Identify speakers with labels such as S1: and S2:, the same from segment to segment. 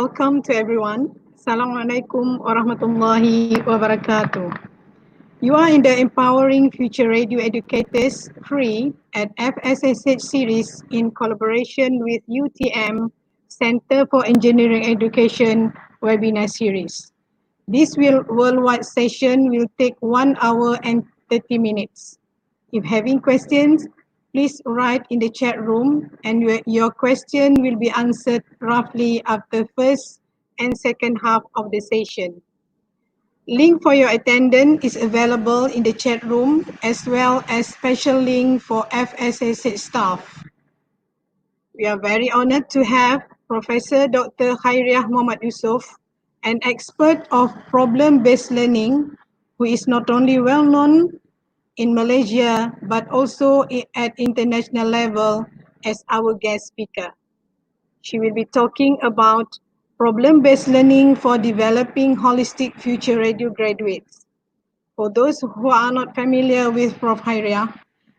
S1: welcome to everyone. Assalamualaikum warahmatullahi wabarakatuh. You are in the Empowering Future Radio Educators free at FSSH series in collaboration with UTM Center for Engineering Education webinar series. This worldwide session will take 1 hour and 30 minutes. If having questions, please write in the chat room and your question will be answered roughly after first and second half of the session. Link for your attendance is available in the chat room as well as special link for FSSH staff. We are very honored to have Professor Dr. Khairiah Muhammad Yusof, an expert of problem-based learning, who is not only well known in Malaysia, but also at international level as our guest speaker. She will be talking about problem-based learning for developing holistic future radio graduates. For those who are not familiar with Prof. Khairiah,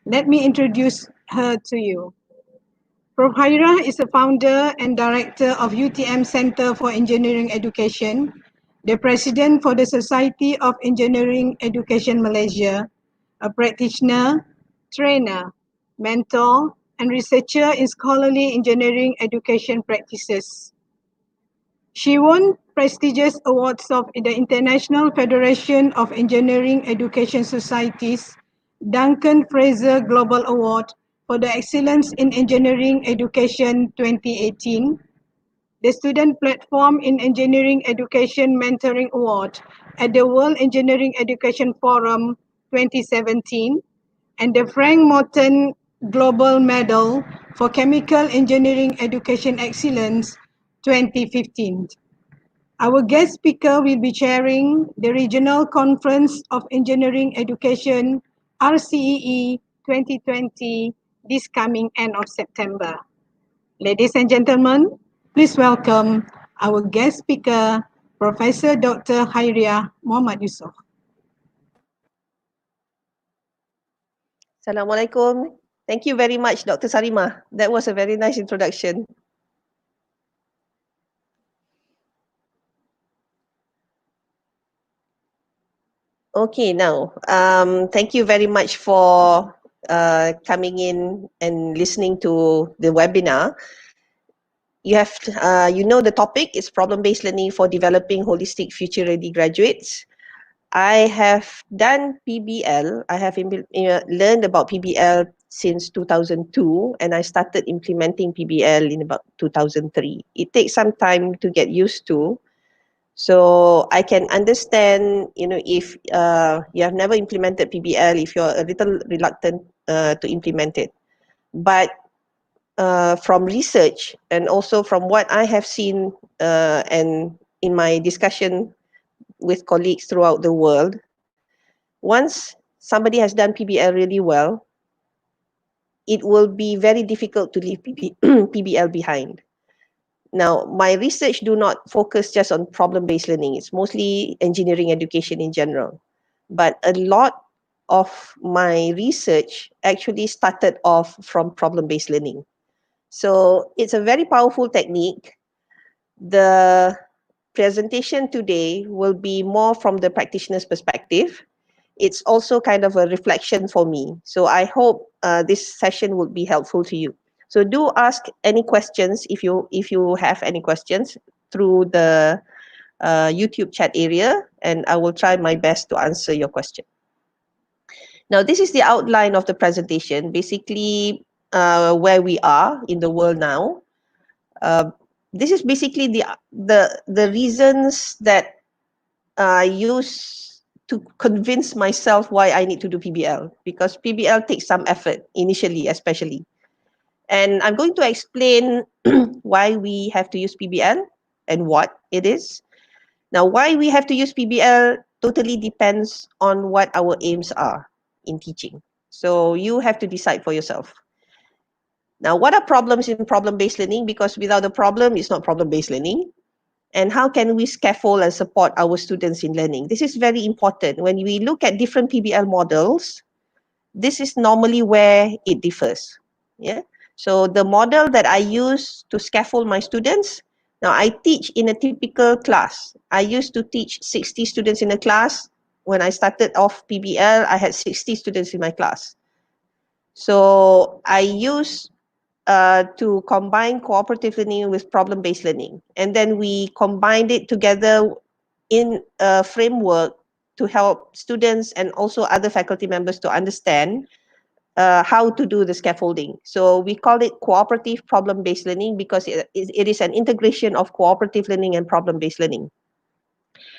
S1: let me introduce her to you. Prof. Khairiah is the founder and director of UTM Center for Engineering Education, the president for the Society of Engineering Education Malaysia, a practitioner, trainer, mentor, and researcher in scholarly engineering education practices. She won prestigious awards of the International Federation of Engineering Education Societies, Duncan Fraser Global Award for the Excellence in Engineering Education 2018, the Student Platform in Engineering Education Mentoring Award at the World Engineering Education Forum 2017, and the Frank Morton Global Medal for Chemical Engineering Education Excellence 2015. Our guest speaker will be chairing the Regional Conference of Engineering Education RCEE 2020 this coming end of September. Ladies and gentlemen, please welcome our guest speaker, Professor Dr. Khairiah Muhammad Yusof.
S2: Assalamualaikum. Thank you very much, Dr. Sarimah. That was a very nice introduction. Okay, now, thank you very much for coming in and listening to the webinar. You know the topic is problem-based learning for developing holistic future-ready graduates. I have done PBL. I have learned about PBL since 2002, and I started implementing PBL in about 2003. It takes some time to get used to. So I can understand, if you have never implemented PBL, if you're a little reluctant to implement it. But from research and also from what I have seen and in my discussion with colleagues throughout the world, once somebody has done PBL really well, it will be very difficult to leave PBL behind. Now, my research do not focus just on problem-based learning. It's mostly engineering education in general. But a lot of my research actually started off from problem-based learning. So it's a very powerful technique. The presentation today will be more from the practitioner's perspective. It's also kind of a reflection for me. So I hope this session will be helpful to you. So do ask any questions if you have any questions through the YouTube chat area, and I will try my best to answer your question. Now, this is the outline of the presentation, basically where we are in the world now. This is basically the reasons that I use to convince myself why I need to do PBL, because PBL takes some effort initially, especially. And I'm going to explain why we have to use PBL and what it is. Now, why we have to use PBL totally depends on what our aims are in teaching. So you have to decide for yourself. Now, what are problems in problem-based learning? Because without a problem, it's not problem-based learning. And how can we scaffold and support our students in learning? This is very important. When we look at different PBL models, this is normally where it differs. Yeah. So the model that I use to scaffold my students Now, I teach in a typical class. I used to teach 60 students in a class. When I started off PBL, I had 60 students in my class. So I use to combine cooperative learning with problem-based learning. And then we combined it together in a framework to help students and also other faculty members to understand how to do the scaffolding. So we call it cooperative problem-based learning because it is an integration of cooperative learning and problem-based learning.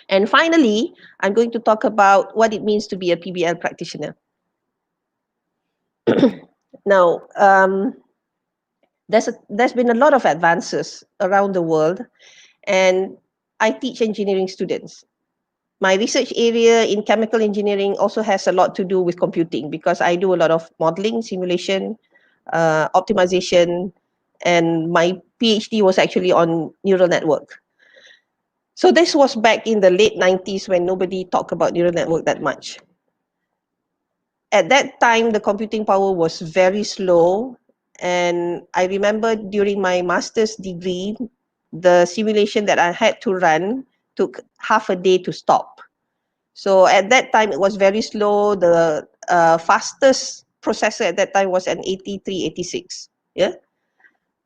S2: And finally, I'm going to talk about what it means to be a PBL practitioner. Now, there's been a lot of advances around the world, and I teach engineering students. My research area in chemical engineering also has a lot to do with computing because I do a lot of modeling, simulation, optimization, and my PhD was actually on neural network. So this was back in the late 90s when nobody talked about neural network that much. At that time, the computing power was very slow. And I remember during my master's degree, the simulation that I had to run took half a day to stop. So at that time, it was very slow. The fastest processor at that time was an 8386. Yeah.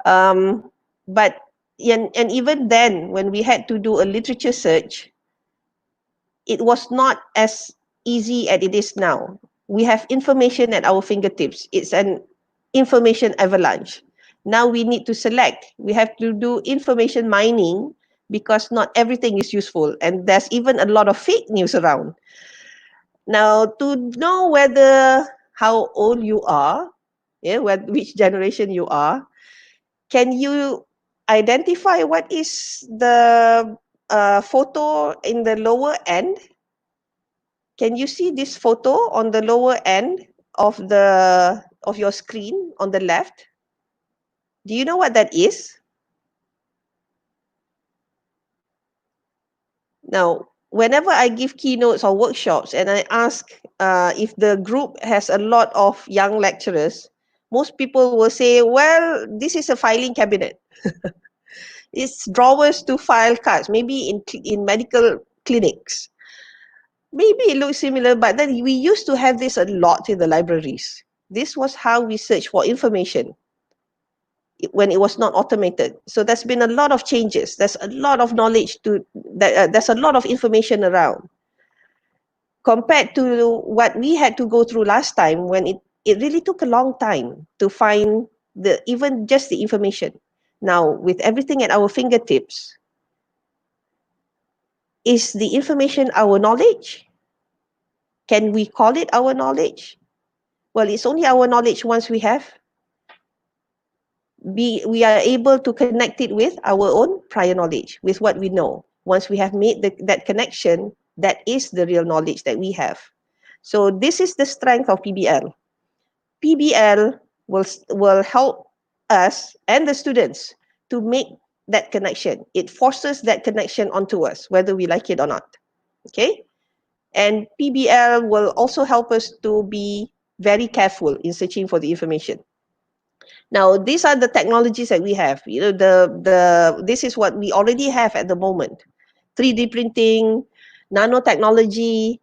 S2: But and even then, when we had to do a literature search, it was not as easy as it is now. We have information at our fingertips. It's an information avalanche. Now we need to select. We have to do information mining because not everything is useful. And there's even a lot of fake news around. Now, to know whether how old you are, yeah, which generation you are, can you identify what is the photo in the lower end? Can you see this photo on the lower end of your screen on the left? Do you know what that is? Now, whenever I give keynotes or workshops and I ask if the group has a lot of young lecturers, most people will say, well, this is a filing cabinet. It's drawers to file cards, maybe in medical clinics. Maybe it looks similar, but then we used to have this a lot in the libraries. This was how we search for information when it was not automated. So there's been a lot of changes. There's a lot of knowledge there's a lot of information around compared to what we had to go through last time when it really took a long time to find even just the information. Now, with everything at our fingertips, is the information our knowledge? Can we call it our knowledge? Well, it's only our knowledge once we are able to connect it with our own prior knowledge, with what we know. Once we have made that connection, that is the real knowledge that we have. So this is the strength of PBL. PBL will help us and the students to make that connection. It forces that connection onto us, whether we like it or not. Okay? And PBL will also help us to be very careful in searching for the information. Now, these are the technologies that we have. You know, this is what we already have at the moment. 3D printing, nanotechnology,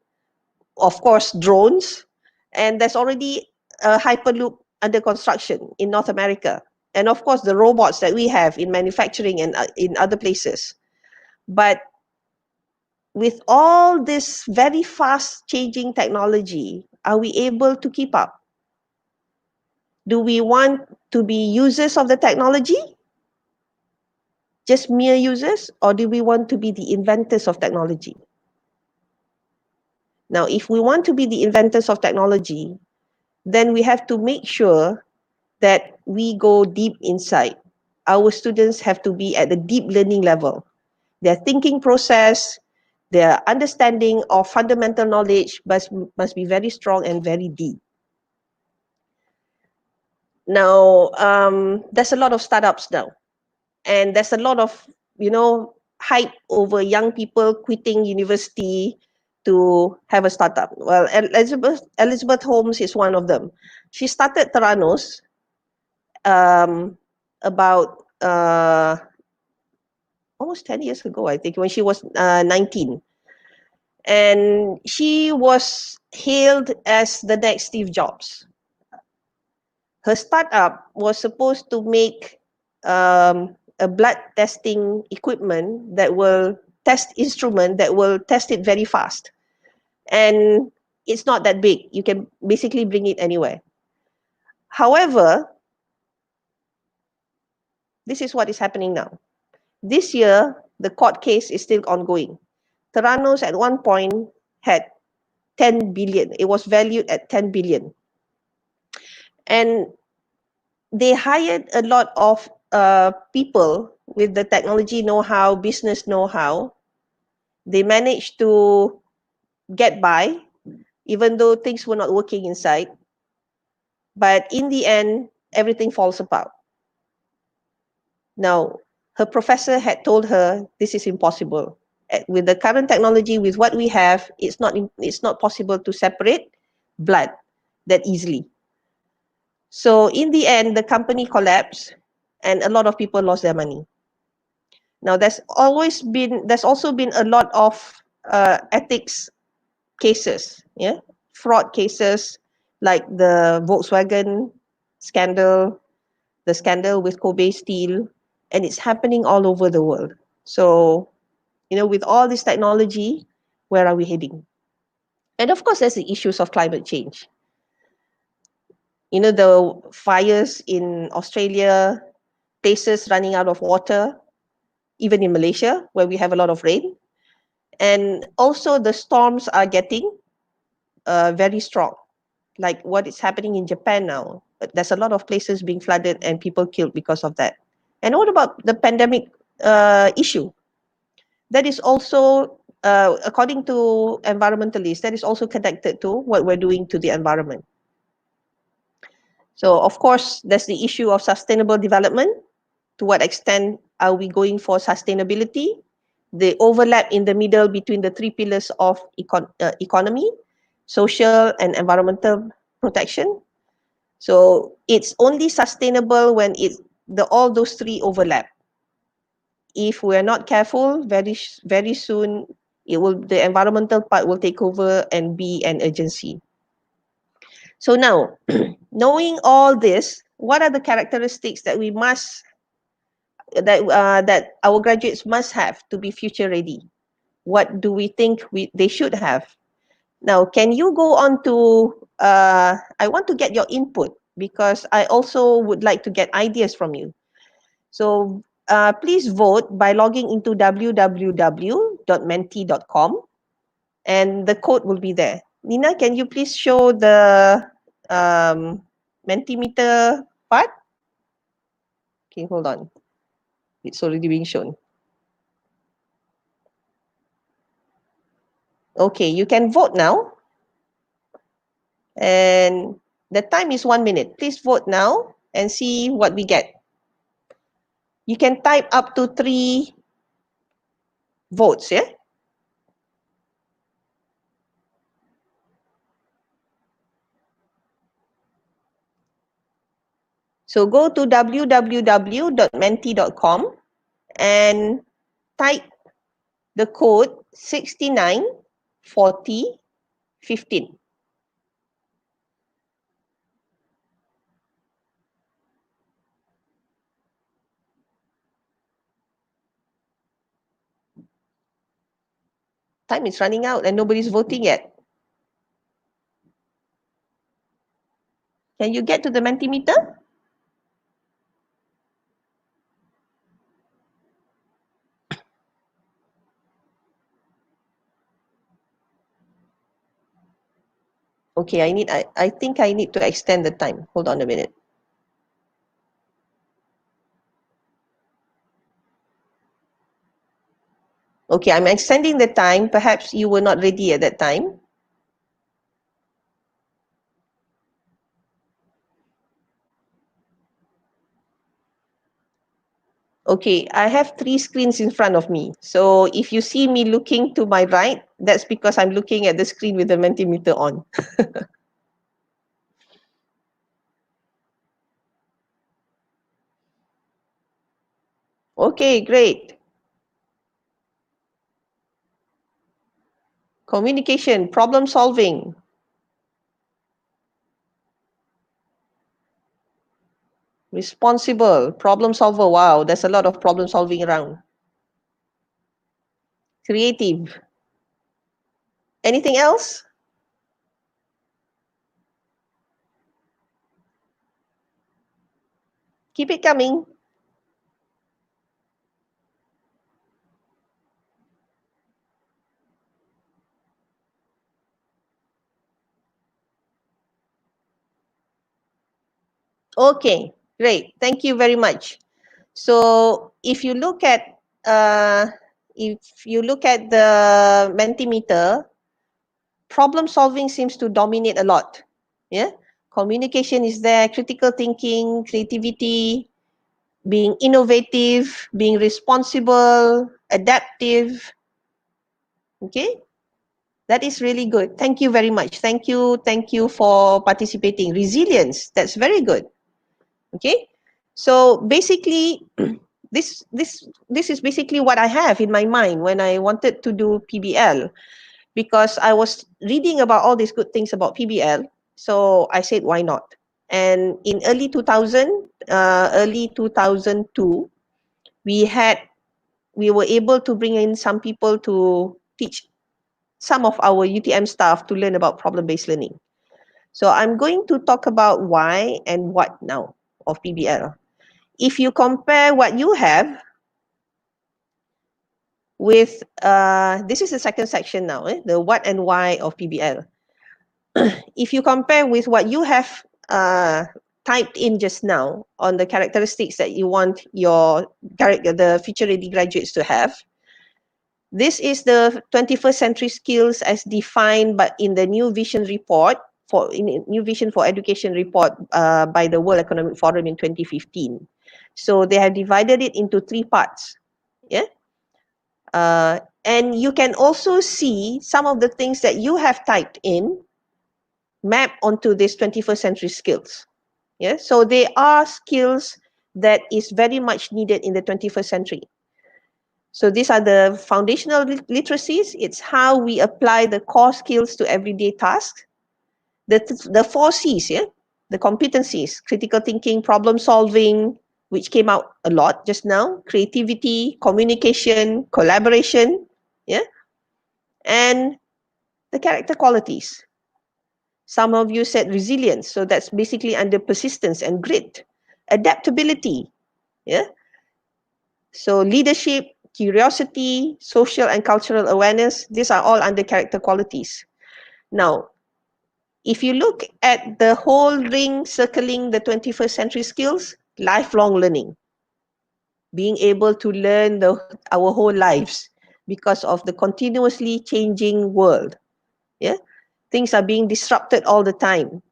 S2: of course, drones, and there's already a Hyperloop under construction in North America. And of course, the robots that we have in manufacturing and in other places. But with all this very fast changing technology, are we able to keep up? Do we want to be users of the technology? Just mere users? Or do we want to be the inventors of technology? Now, if we want to be the inventors of technology, then we have to make sure that we go deep inside. Our students have to be at the deep learning level. Their thinking process, their understanding of fundamental knowledge must be very strong and very deep. Now, there's a lot of startups now. And there's a lot of, hype over young people quitting university to have a startup. Well, Elizabeth Holmes is one of them. She started Theranos about almost 10 years ago, I think, when she was 19. And she was hailed as the next Steve Jobs. Her startup was supposed to make a blood testing equipment that will test instrument that will test it very fast. And it's not that big. You can basically bring it anywhere. However, this is what is happening now. This year, the court case is still ongoing. Theranos at one point had 10 billion. It was valued at 10 billion. And they hired a lot of people with the technology know-how, business know-how. They managed to get by, even though things were not working inside. But in the end, everything falls apart. Now, her professor had told her this is impossible. With the current technology, with what we have, it's not possible to separate blood that easily. So in the end, the company collapsed and a lot of people lost their money. Now, there's also been a lot of ethics cases, yeah, fraud cases, like the Volkswagen scandal, the scandal with Kobe Steel, and it's happening all over the world. So, with all this technology, where are we heading? And of course, there's the issues of climate change. The fires in Australia, places running out of water, even in Malaysia, where we have a lot of rain. And also the storms are getting very strong, like what is happening in Japan now. There's a lot of places being flooded and people killed because of that. And what about the pandemic issue? That is also, according to environmentalists, that is also connected to what we're doing to the environment. So, of course, there's the issue of sustainable development. To what extent are we going for sustainability? The overlap in the middle between the three pillars of economy, social and environmental protection. So it's only sustainable when all those three overlap. If we're not careful, very soon the environmental part will take over and be an urgency. So now, knowing all this, what are the characteristics that that our graduates must have to be future ready? What do we think they should have? Now, can you go on to, I want to get your input because I also would like to get ideas from you. So please vote by logging into www.menti.com and the code will be there. Nina, can you please show the Mentimeter part? Okay, hold on. It's already being shown. Okay, you can vote now. And the time is 1 minute. Please vote now and see what we get. You can type up to 3 votes, yeah? So go to www.menti.com and type the code 694015. Time is running out and nobody's voting yet. Can you get to the Mentimeter? Okay, I think I need to extend the time. Hold on a minute. Okay, I'm extending the time. Perhaps you were not ready at that time. Okay, I have 3 screens in front of me. So if you see me looking to my right, that's because I'm looking at the screen with the Mentimeter on. Okay, great. Communication, problem solving. Responsible, problem solver. Wow, there's a lot of problem solving around. Creative. Anything else? Keep it coming. Okay, great. Thank you very much. So if you look at the Mentimeter, problem solving seems to dominate a lot. Yeah, communication is there, critical thinking, creativity, being innovative, being responsible, adaptive. Okay, that is really good. Thank you very much. Thank you for participating. Resilience, that's very good. Okay, so basically this is basically what I have in my mind when I wanted to do PBL, because I was reading about all these good things about PBL. So I said, why not? And in early 2002, we were able to bring in some people to teach some of our UTM staff to learn about problem-based learning. So I'm going to talk about why and what now of PBL. If you compare what you have with, this is the second section now, the what and why of PBL. If you compare with what you have typed in just now on the characteristics that you want the future ready graduates to have, this is the 21st century skills as defined but in the New Vision report New Vision for Education report by the World Economic Forum in 2015. So they have divided it into 3 parts. Yeah. And you can also see some of the things that you have typed in map onto this 21st century skills. Yeah, so they are skills that is very much needed in the 21st century. So these are the foundational literacies. It's how we apply the core skills to everyday tasks. The 4 C's, yeah, the competencies: critical thinking, problem solving, which came out a lot just now, creativity, communication, collaboration, yeah, and the character qualities. Some of you said resilience, so that's basically under persistence and grit. Adaptability, yeah. So leadership, curiosity, social and cultural awareness, these are all under character qualities. Now, if you look at the whole ring circling the 21st century skills, lifelong learning, being able to learn our whole lives because of the continuously changing world. Yeah, things are being disrupted all the time.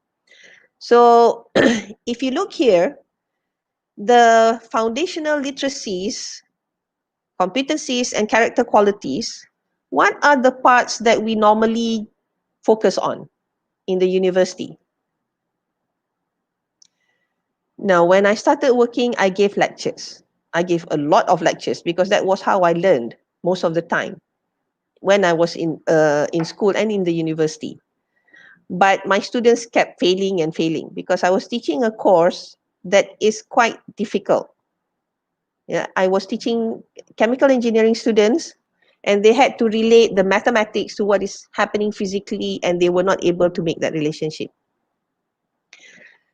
S2: So if you look here, the foundational literacies, competencies, and character qualities, what are the parts that we normally focus on in the university? Now, when I started working, I gave lectures. I gave a lot of lectures because that was how I learned most of the time when I was in school and in the university. But my students kept failing and failing because I was teaching a course that is quite difficult. Yeah, I was teaching chemical engineering students, and they had to relate the mathematics to what is happening physically, and they were not able to make that relationship.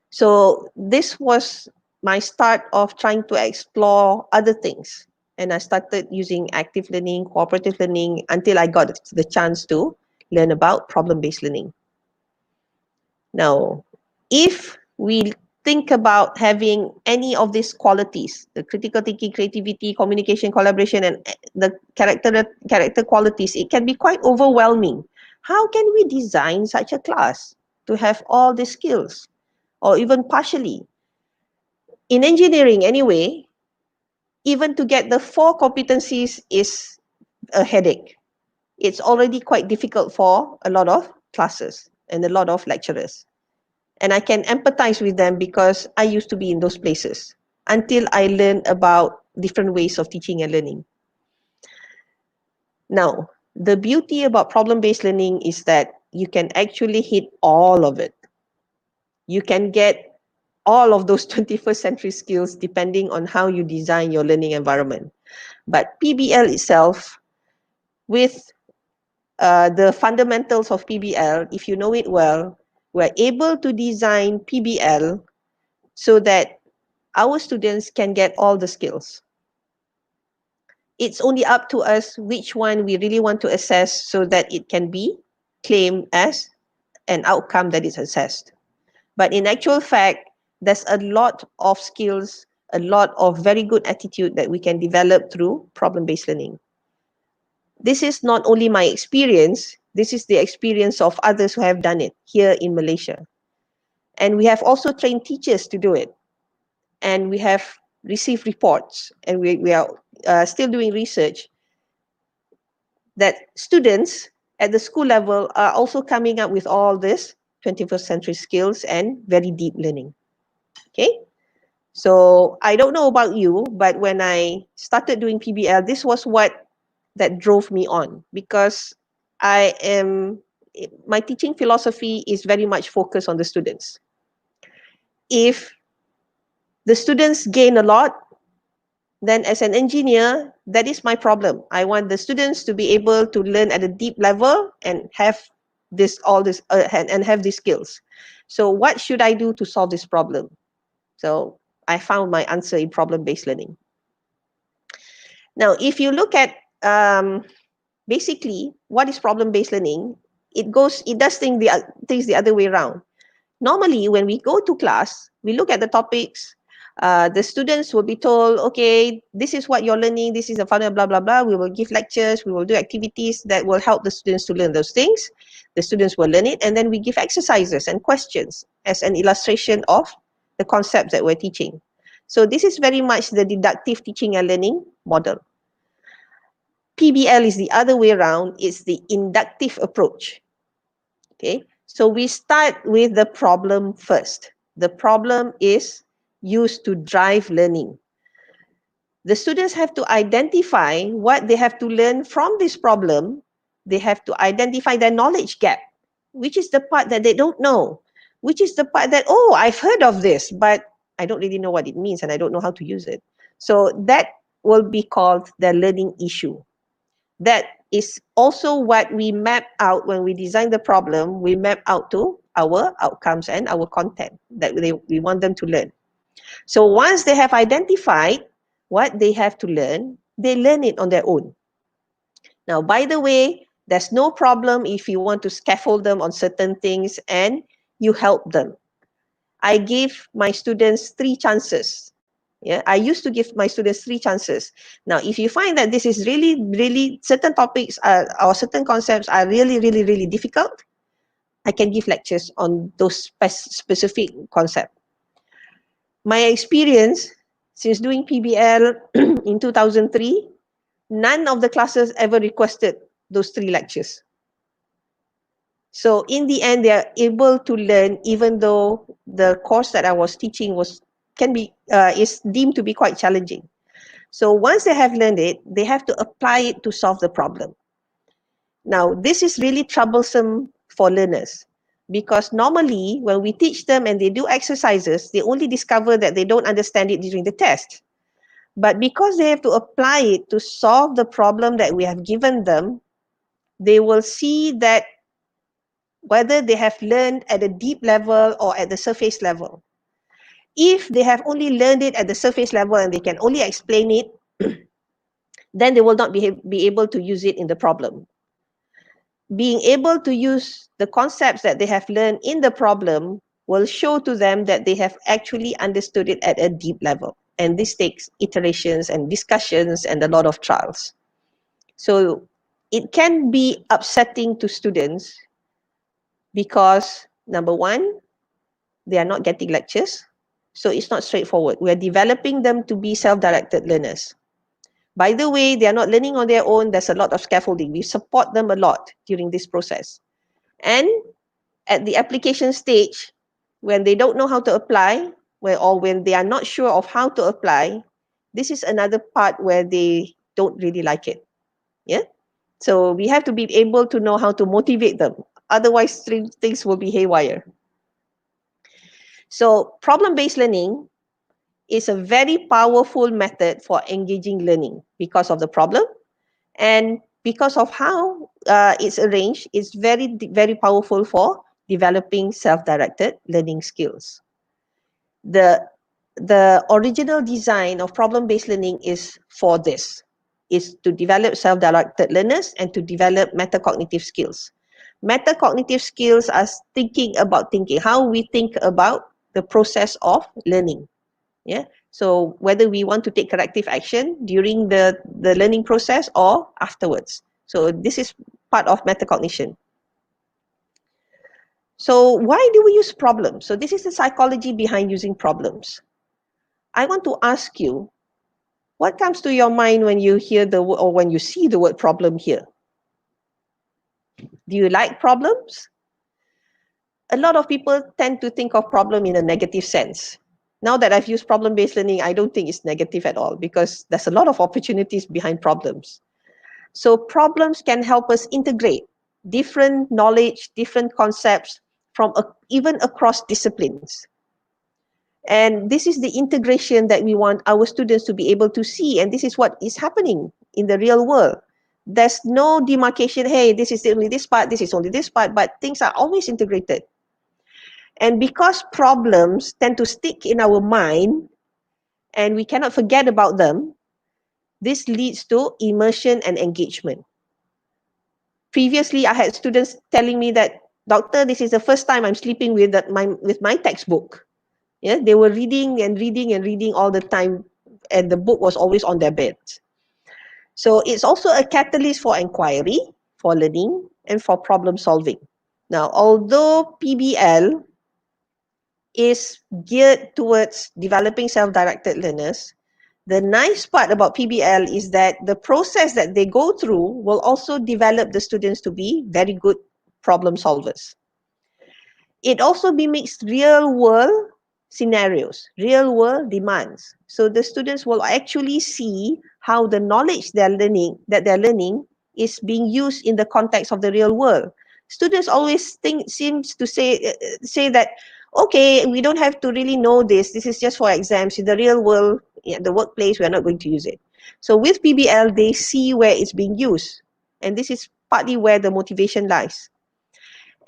S2: So this was my start of trying to explore other things. And I started using active learning, cooperative learning, until I got the chance to learn about problem-based learning. Now, if we think about having any of these qualities, the critical thinking, creativity, communication, collaboration, and the character qualities, it can be quite overwhelming. How can we design such a class to have all these skills, or even partially? In engineering anyway, even to get the 4 competencies is a headache. It's already quite difficult for a lot of classes and a lot of lecturers. And I can empathize with them because I used to be in those places until I learned about different ways of teaching and learning. Now, The beauty about problem-based learning is that you can actually hit all of it. You can get all of those 21st century skills depending on how you design your learning environment. But PBL itself, with the fundamentals of PBL, if you know it well, we're able to design PBL so that our students can get all the skills. It's only up to us which one we really want to assess so that it can be claimed as an outcome that is assessed. But in actual fact, there's a lot of skills, a lot of very good attitude that we can develop through problem-based learning. This is not only my experience, this is the experience of others who have done it here in Malaysia. And we have also trained teachers to do it. And we have received reports, and we are still doing research that students at the school level are also coming up with all this 21st century skills and very deep learning. Okay? So I don't know about you, but when I started doing PBL, this was what that drove me on, because my teaching philosophy is very much focused on the students. If the students gain a lot, then as an engineer, that is my problem. I want the students to be able to learn at a deep level and have and have these skills. So what should I do to solve this problem? So I found my answer in problem-based learning. Now, if you look at basically what is problem-based learning, it does things the other way around. Normally, when we go to class, we look at the topics. The students will be told, okay, this is what you're learning, this is the fun, blah, blah, blah. We will give lectures, we will do activities that will help the students to learn those things. The students will learn it, and then we give exercises and questions as an illustration of the concepts that we're teaching. So this is very much the deductive teaching and learning model. PBL is the other way around. It's the inductive approach. Okay, so we start with the problem first. The problem is used to drive learning. The students have to identify what they have to learn from this problem. They have to identify their knowledge gap, which is the part that they don't know, which is the part that, oh, I've heard of this, but I don't really know what it means and I don't know how to use it. So that will be called the learning issue. That is also what we map out when we design the problem. We map out to our outcomes and our content that we want them to learn. So once they have identified what they have to learn, they learn it on their own. Now, by the way, there's no problem if you want to scaffold them on certain things and you help them. I give my students 3 chances. Yeah, I used to give my students 3 chances. Now, if you find that this is really certain topics or certain concepts are really difficult, I can give lectures on those specific concepts. My experience since doing PBL in 2003, none of the classes ever requested those 3 lectures. So in the end, they are able to learn, even though the course that I was teaching is deemed to be quite challenging. So once they have learned it, they have to apply it to solve the problem. Now, this is really troublesome for learners, because normally when we teach them and they do exercises, they only discover that they don't understand it during the test. But because they have to apply it to solve the problem that we have given them, they will see that whether they have learned at a deep level or at the surface level. If they have only learned it at the surface level and they can only explain it, then they will not be able to use it in the problem. Being able to use the concepts that they have learned in the problem will show to them that they have actually understood it at a deep level. And this takes iterations and discussions and a lot of trials. So it can be upsetting to students because, number one, they are not getting lectures. So it's not straightforward. We are developing them to be self-directed learners. By the way, they are not learning on their own. There's a lot of scaffolding. We support them a lot during this process. And at the application stage, when they don't know how to apply, or when they are not sure of how to apply, this is another part where they don't really like it. Yeah. So we have to be able to know how to motivate them. Otherwise, things will be haywire. So problem-based learning is a very powerful method for engaging learning because of the problem, and because of how it's arranged. It's very powerful for developing self-directed learning skills. The original design of problem-based learning is for this, is to develop self-directed learners and to develop metacognitive skills. Metacognitive skills are thinking, how we think about the process of learning. Yeah. So whether we want to take corrective action during the learning process or afterwards. So this is part of metacognition. So why do we use problems? So this is the psychology behind using problems. I want to ask you, what comes to your mind when you hear the word, or when you see the word problem here? Do you like problems? A lot of people tend to think of problem in a negative sense. Now that I've used problem-based learning, I don't think it's negative at all, because there's a lot of opportunities behind problems. So problems can help us integrate different knowledge, different concepts from even across disciplines. And this is the integration that we want our students to be able to see. And this is what is happening in the real world. There's no demarcation, hey, this is only this part, this is only this part, but things are always integrated. And because problems tend to stick in our mind and we cannot forget about them, this leads to immersion and engagement. Previously, I had students telling me that, doctor, this is the first time I'm sleeping with my textbook. Yeah, they were reading and reading and reading all the time, and the book was always on their bed. So it's also a catalyst for inquiry, for learning, and for problem solving. Now, although PBL is geared towards developing self-directed learners, the nice part about PBL is that the process that they go through will also develop the students to be very good problem solvers. It also mimics real world scenarios, real world demands. So the students will actually see how the knowledge they're learning is being used in the context of the real world. Students always seems to say that, okay, we don't have to really know this. This is just for exams. In the real world, the workplace, we are not going to use it. So with PBL, they see where it's being used. And this is partly where the motivation lies.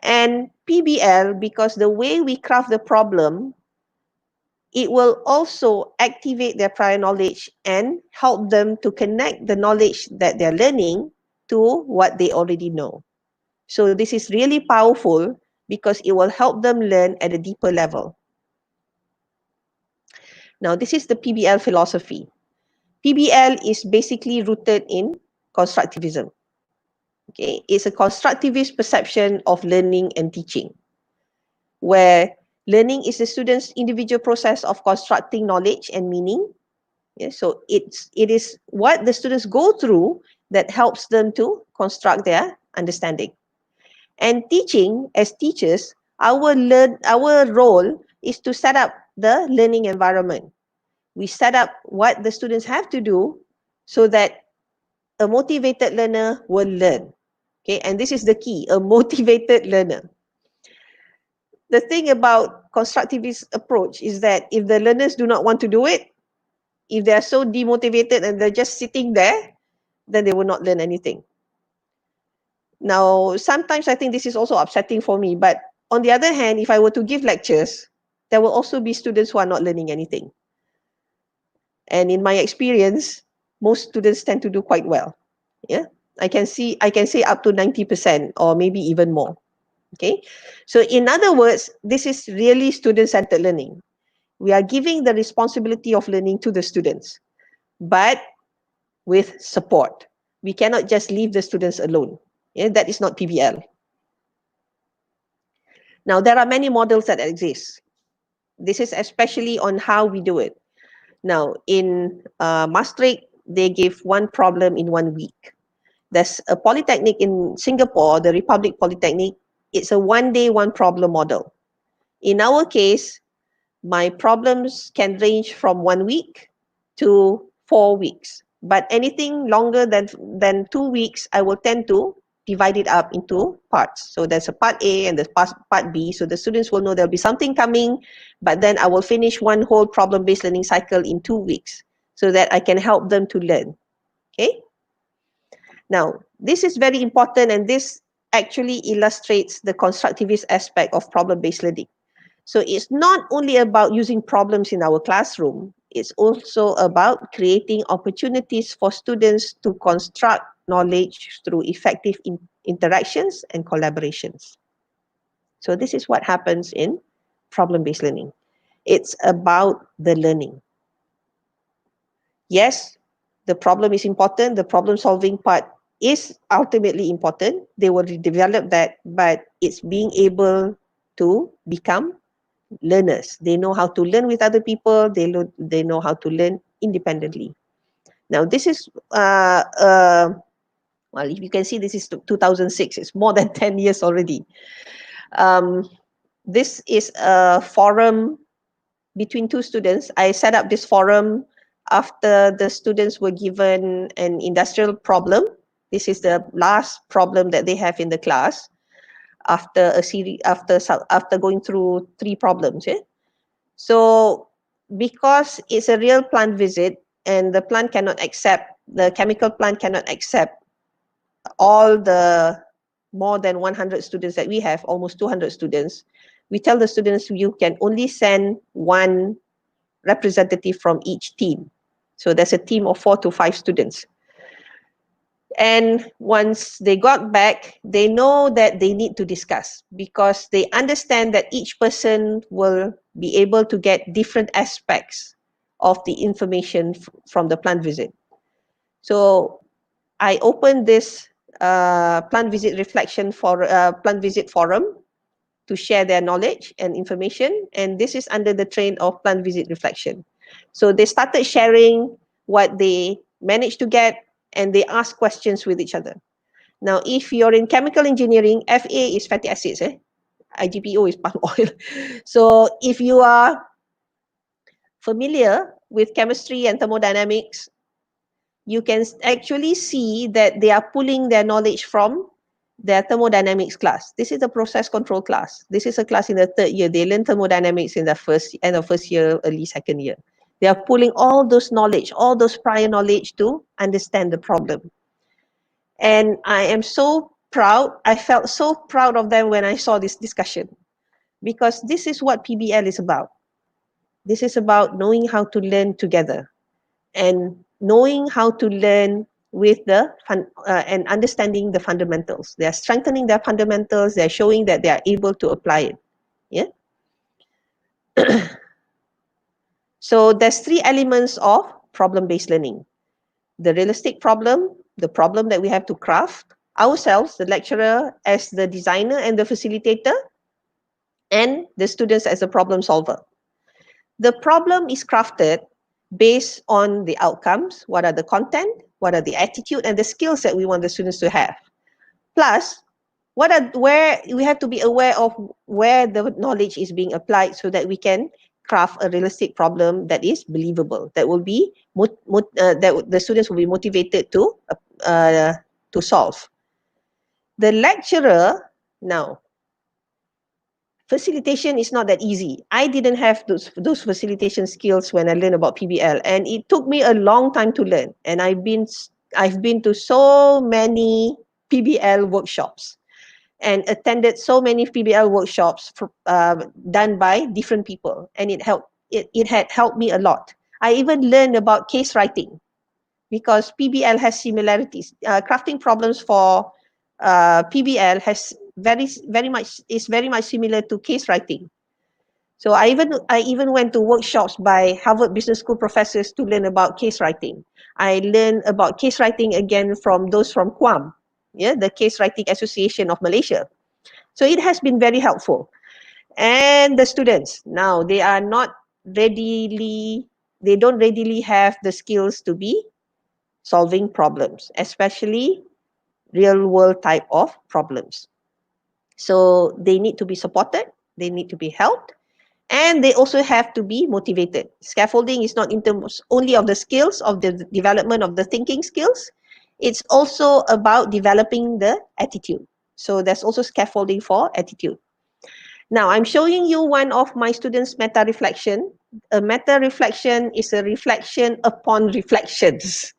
S2: And PBL, because the way we craft the problem, it will also activate their prior knowledge and help them to connect the knowledge that they're learning to what they already know. So this is really powerful because it will help them learn at a deeper level. Now, this is the PBL philosophy. PBL is basically rooted in constructivism. Okay, it's a constructivist perception of learning and teaching, where learning is the student's individual process of constructing knowledge and meaning. Yeah, so it is what the students go through that helps them to construct their understanding. And teaching, as teachers, our role is to set up the learning environment. We set up what the students have to do so that a motivated learner will learn. Okay, and this is the key, a motivated learner. The thing about constructivist approach is that if the learners do not want to do it, if they are so demotivated and they're just sitting there, then they will not learn anything. Now, sometimes I think this is also upsetting for me, but on the other hand, if I were to give lectures, there will also be students who are not learning anything. And in my experience, most students tend to do quite well. Yeah, I can say up to 90% or maybe even more. Okay, so in other words, this is really student-centered learning. We are giving the responsibility of learning to the students, but with support. We cannot just leave the students alone. Yeah, that is not PBL. Now, there are many models that exist. This is especially on how we do it. Now, in Maastricht, they give one problem in 1 week. There's a polytechnic in Singapore, the Republic Polytechnic. It's a 1 day, 1 problem model. In our case, my problems can range from 1 week to 4 weeks. But anything longer than 2 weeks, I will tend to divide it up into parts. So there's a part A and the part B. So the students will know there'll be something coming, but then I will finish one whole problem-based learning cycle in 2 weeks so that I can help them to learn. Okay. Now, this is very important, and this actually illustrates the constructivist aspect of problem-based learning. So it's not only about using problems in our classroom, it's also about creating opportunities for students to construct knowledge through effective interactions and collaborations. So this is what happens in problem-based learning. It's about the learning. Yes, the problem is important. The problem-solving part is ultimately important. They will develop that, but it's being able to become learners. They know how to learn with other people. They know how to learn independently. Now, this is, well, if you can see, this is 2006. It's more than 10 years already. This is a forum between two students. I set up this forum after the students were given an industrial problem. This is the last problem that they have in the class after a series, after going through 3 problems. Yeah? So because it's a real plant visit and the chemical plant cannot accept all the more than 100 students that we have, almost 200 students, we tell the students you can only send one representative from each team. So there's a team of 4 to 5 students. And once they got back, they know that they need to discuss because they understand that each person will be able to get different aspects of the information from the plant visit. So I opened this plant visit forum to share their knowledge and information, and this is under the train of plant visit reflection. So they started sharing what they managed to get, and they ask questions with each other. Now, if you're in chemical engineering, Fa is fatty acids, IGPO is palm oil. So if you are familiar with chemistry and thermodynamics, you can actually see that they are pulling their knowledge from their thermodynamics class. This is a process control class. This is a class in the 3rd year. They learn thermodynamics in the end of 1st year, early 2nd year. They are pulling all those knowledge, all those prior knowledge to understand the problem. And I am so proud. I felt so proud of them when I saw this discussion, because this is what PBL is about. This is about knowing how to learn together and knowing how to learn with and understanding the fundamentals. They are strengthening their fundamentals. They're showing that they are able to apply it. Yeah. So there's 3 elements of problem-based learning: the realistic problem, the problem that we have to craft ourselves, the lecturer as the designer and the facilitator, and the students as a problem solver. The problem is crafted based on the outcomes, what are the content, what are the attitude and the skills that we want the students to have. Plus, where we have to be aware of where the knowledge is being applied so that we can craft a realistic problem that is believable, that will be that the students will be motivated to solve. The lecturer, now, facilitation is not that easy. I didn't have those facilitation skills when I learned about PBL, and it took me a long time to learn. And I've been to so many PBL workshops and attended so many PBL workshops done by different people, and it had helped me a lot. I even learned about case writing because PBL has similarities. Crafting problems for PBL is very much similar to case writing. So I even went to workshops by Harvard Business School professors to learn about case writing. I learned about case writing again from those from QAM, the Case Writing Association of Malaysia. So it has been very helpful. And the students, now they don't readily have the skills to be solving problems, especially real world type of problems. So they need to be supported, they need to be helped, And they also have to be motivated. Scaffolding is not in terms only of the skills, of the development of the thinking skills. It's also about developing the attitude. So there's also scaffolding for attitude. Now, I'm showing you one of my students' meta-reflection. A meta-reflection is a reflection upon reflections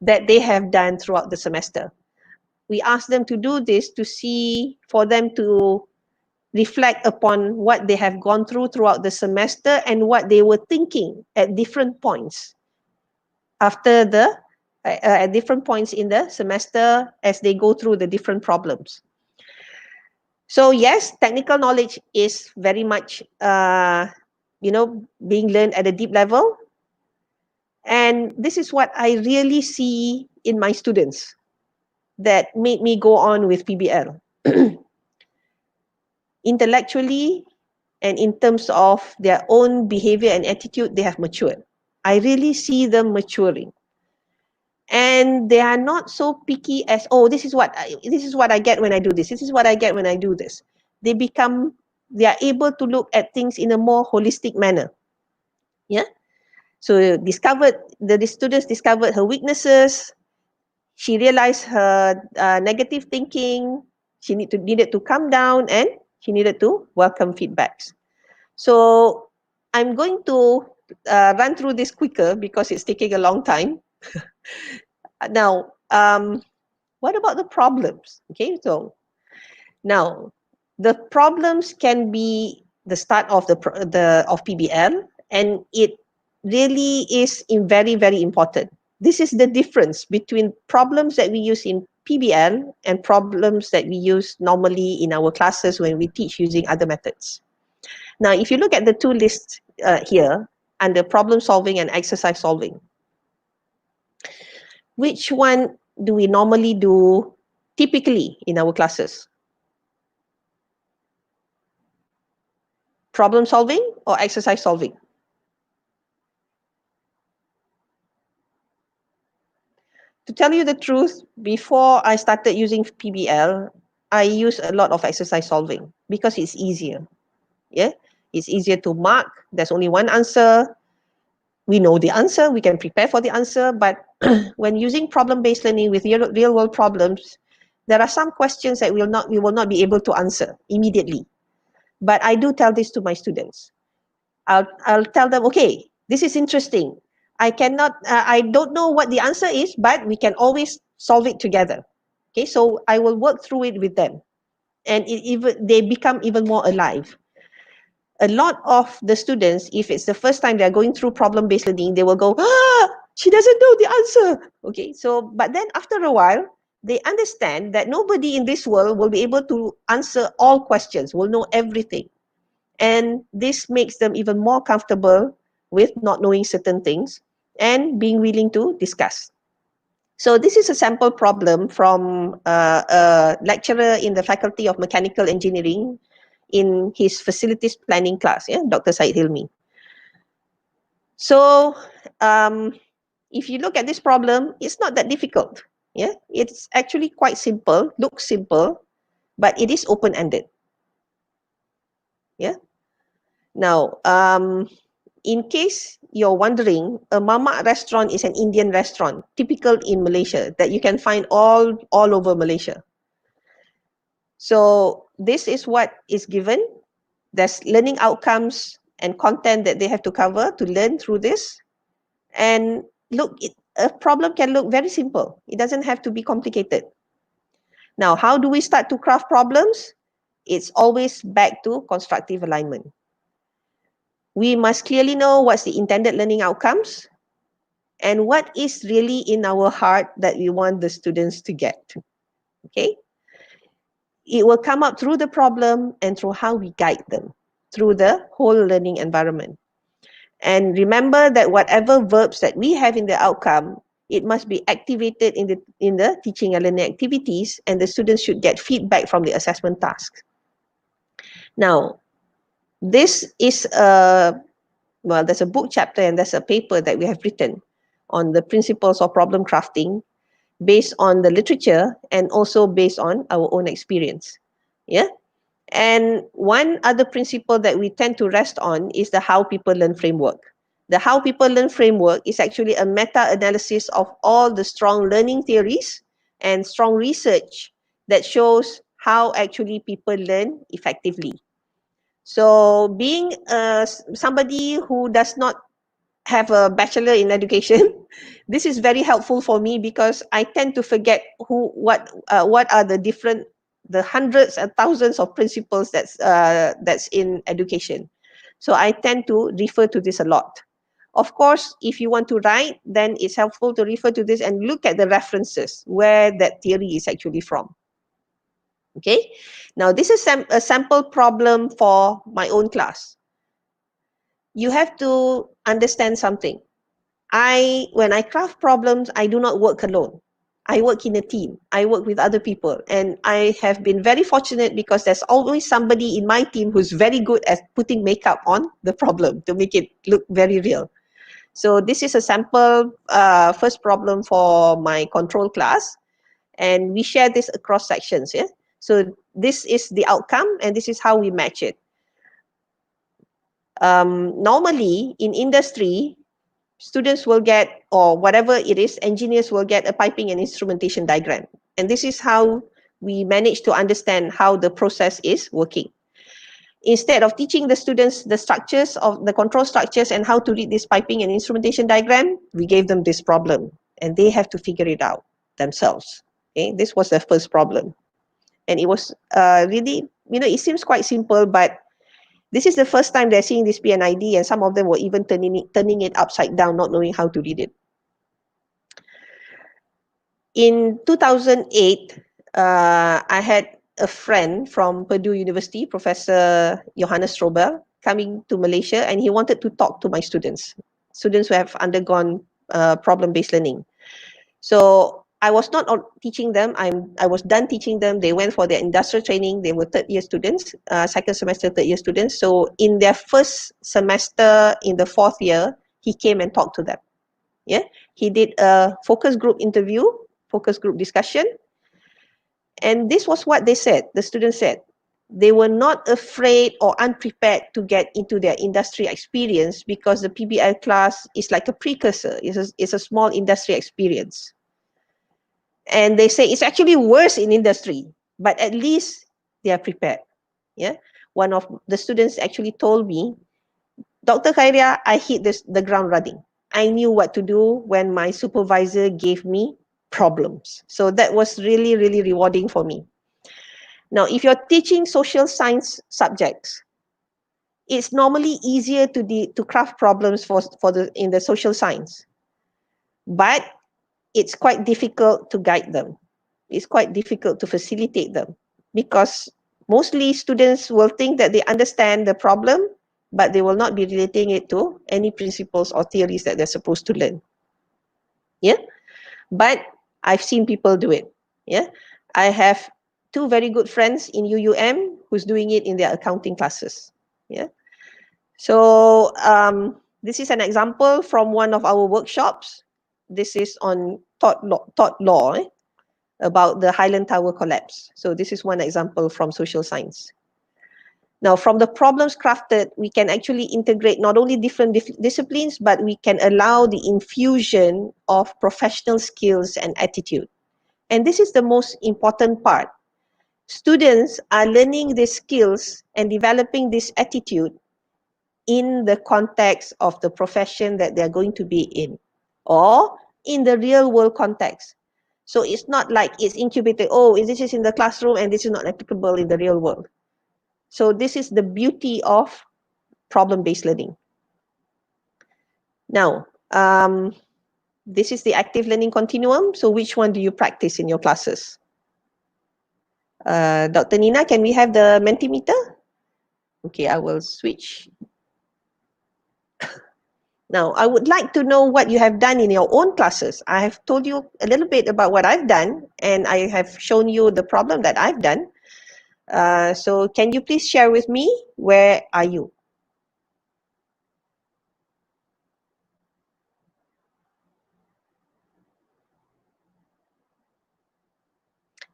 S2: that they have done throughout the semester. We ask them to do this to see, for them to reflect upon what they have gone throughout the semester and what they were thinking at different points after the at different points in the semester as they go through the different problems. So yes, technical knowledge is very much being learned at a deep level, and this is what I really see in my students that made me go on with PBL. Intellectually and in terms of their own behavior and attitude, they have matured. I really see them maturing. And they are not so picky as, oh, this is what I get when I do this. This is what I get when I do this. They are able to look at things in a more holistic manner. Yeah. So the students discovered her weaknesses. She realized her negative thinking. She needed to calm down, and she needed to welcome feedbacks. So I'm going to run through this quicker because it's taking a long time. Now, what about the problems? Okay, so now the problems can be the start of of PBL, and it really is very, very important. This is the difference between problems that we use in PBL and problems that we use normally in our classes when we teach using other methods. Now, if you look at the two lists here under problem solving and exercise solving, which one do we normally do typically in our classes? Problem solving or exercise solving? To tell you the truth, before I started using PBL, I used a lot of exercise solving because it's easier. Yeah, it's easier to mark. There's only one answer. We know the answer. We can prepare for the answer. But when using problem-based learning with real-world problems, there are some questions that we will not be able to answer immediately. But I do tell this to my students. I'll tell them, okay, this is interesting. I don't know what the answer is, but we can always solve it together. Okay, so I will work through it with them, and they become even more alive. A lot of the students, if it's the first time they're going through problem-based learning, they will go, she doesn't know the answer. Okay, so, but then after a while, they understand that nobody in this world will be able to answer all questions, will know everything. And this makes them even more comfortable with not knowing certain things and being willing to discuss. So this is a sample problem from a lecturer in the Faculty of Mechanical Engineering in his facilities planning class, Dr. Said Hilmi. So if you look at this problem, it's not that difficult. Yeah, it's actually quite simple, looks simple, but it is open-ended. Yeah. Now, in case you're wondering, a mamak restaurant is an Indian restaurant, typical in Malaysia, that you can find all over Malaysia. So this is what is given. There's learning outcomes and content that they have to cover to learn through this. And look, a problem can look very simple. It doesn't have to be complicated. Now, how do we start to craft problems? It's always back to constructive alignment. We must clearly know what's the intended learning outcomes and what is really in our heart that we want the students to get. Okay? It will come up through the problem and through how we guide them through the whole learning environment. And remember that whatever verbs that we have in the outcome, it must be activated in the teaching and learning activities, and the students should get feedback from the assessment task. Now, this is there's a book chapter and there's a paper that we have written on the principles of problem crafting based on the literature and also based on our own experience. Yeah. And one other principle that we tend to rest on is the how people learn framework. The how people learn framework is actually a meta-analysis of all the strong learning theories and strong research that shows how actually people learn effectively. So being somebody who does not have a bachelor in education, this is very helpful for me because I tend to forget what are the different, the hundreds and thousands of principles that's in education. So I tend to refer to this a lot. Of course, if you want to write, then it's helpful to refer to this and look at the references where that theory is actually from. Okay, now this is a sample problem for my own class. You have to understand something. When I craft problems, I do not work alone. I work in a team. I work with other people. And I have been very fortunate because there's always somebody in my team who's very good at putting makeup on the problem to make it look very real. So this is a sample first problem for my control class. And we share this across sections. Yeah? So this is the outcome and this is how we match it. Normally in industry, students will get, or whatever it is, engineers will get a piping and instrumentation diagram. And this is how we manage to understand how the process is working. Instead of teaching the students the structures of the control structures and how to read this piping and instrumentation diagram, we gave them this problem and they have to figure it out themselves. Okay, this was the first problem. And it was really, it seems quite simple, but this is the first time they're seeing this PNID, and some of them were even turning it upside down, not knowing how to read it. In 2008, I had a friend from Purdue University, Professor Johannes Strobel, coming to Malaysia, and he wanted to talk to my students who have undergone problem-based learning. So I was not teaching them. I was done teaching them. They went for their industrial training. They were third-year students, second semester third-year students. So in their first semester in the fourth year, he came and talked to them. Yeah, he did a focus group interview, focus group discussion. And this was what they said, the students said. They were not afraid or unprepared to get into their industry experience because the PBL class is like a precursor. It's a small industry experience. And they say it's actually worse in industry, but at least they are prepared. Yeah. One of the students actually told me, Dr. Khairia, I hit the ground running. I knew what to do when my supervisor gave me problems. So that was really, really rewarding for me. Now, if you're teaching social science subjects, it's normally easier to craft problems in the social science, but it's quite difficult to guide them. It's quite difficult to facilitate them because mostly students will think that they understand the problem, but they will not be relating it to any principles or theories that they're supposed to learn. Yeah, but I've seen people do it. Yeah, I have two very good friends in UUM who's doing it in their accounting classes. Yeah, so this is an example from one of our workshops. This is on tort law about the Highland Tower collapse. So this is one example from social science. Now, from the problems crafted, we can actually integrate not only different disciplines, but we can allow the infusion of professional skills and attitude. And this is the most important part. Students are learning these skills and developing this attitude in the context of the profession that they're going to be in, or in the real world context. So it's not like it's incubated, oh, this is in the classroom and this is not applicable in the real world. So this is the beauty of problem-based learning. Now, this is the active learning continuum. So which one do you practice in your classes? Dr. Nina, can we have the Mentimeter? Okay, I will switch. Now, I would like to know what you have done in your own classes. I have told you a little bit about what I've done, and I have shown you the problem that I've done. So can you please share with me, where are you?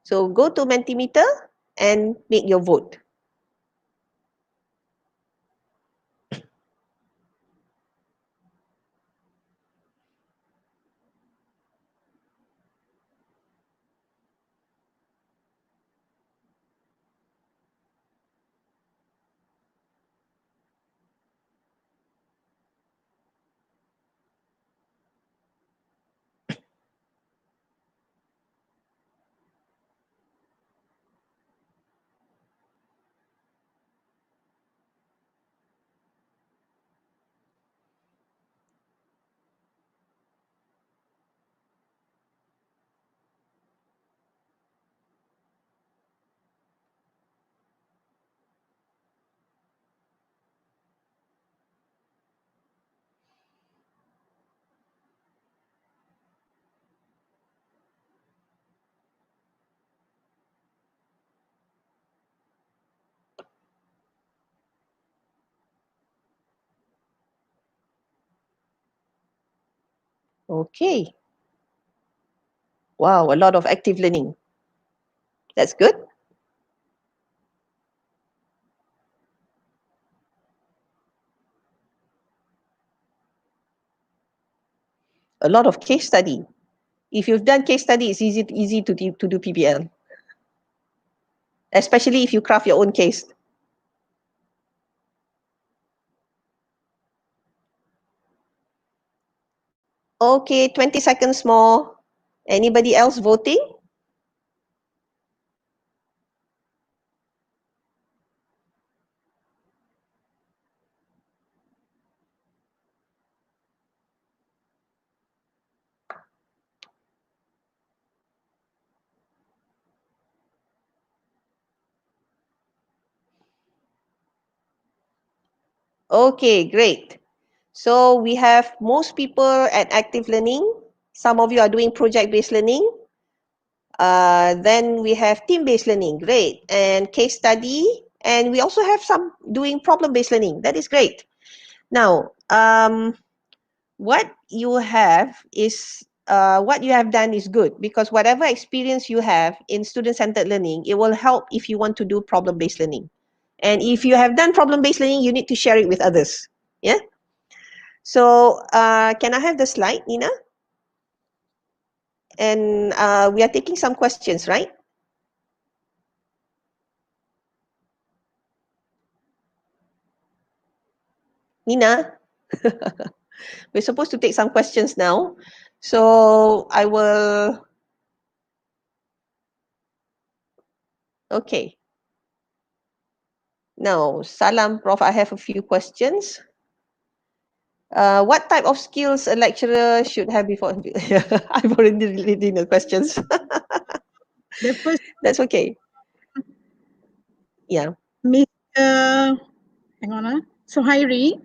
S2: So go to Mentimeter and make your vote. Okay. Wow, a lot of active learning. That's good. A lot of case study. If you've done case study, it's easy to do PBL. Especially if you craft your own case. Okay, 20 seconds more. Anybody else voting? Okay, great. So we have most people at active learning. Some of you are doing project-based learning. Then we have team-based learning, great. And case study. And we also have some doing problem-based learning. That is great. Now, what you have is, what you have done is good, because whatever experience you have in student-centered learning, it will help if you want to do problem-based learning. And if you have done problem-based learning, you need to share it with others. Yeah. So can I have the slide, Nina? And we are taking some questions, right? Nina? We're supposed to take some questions now. So I will... Okay. Now, Salam, Prof, I have a few questions. What type of skills a lecturer should have before... I've already reading the questions.
S1: The first,
S2: That's okay. Yeah.
S1: Mr. Hang on, Sohairi,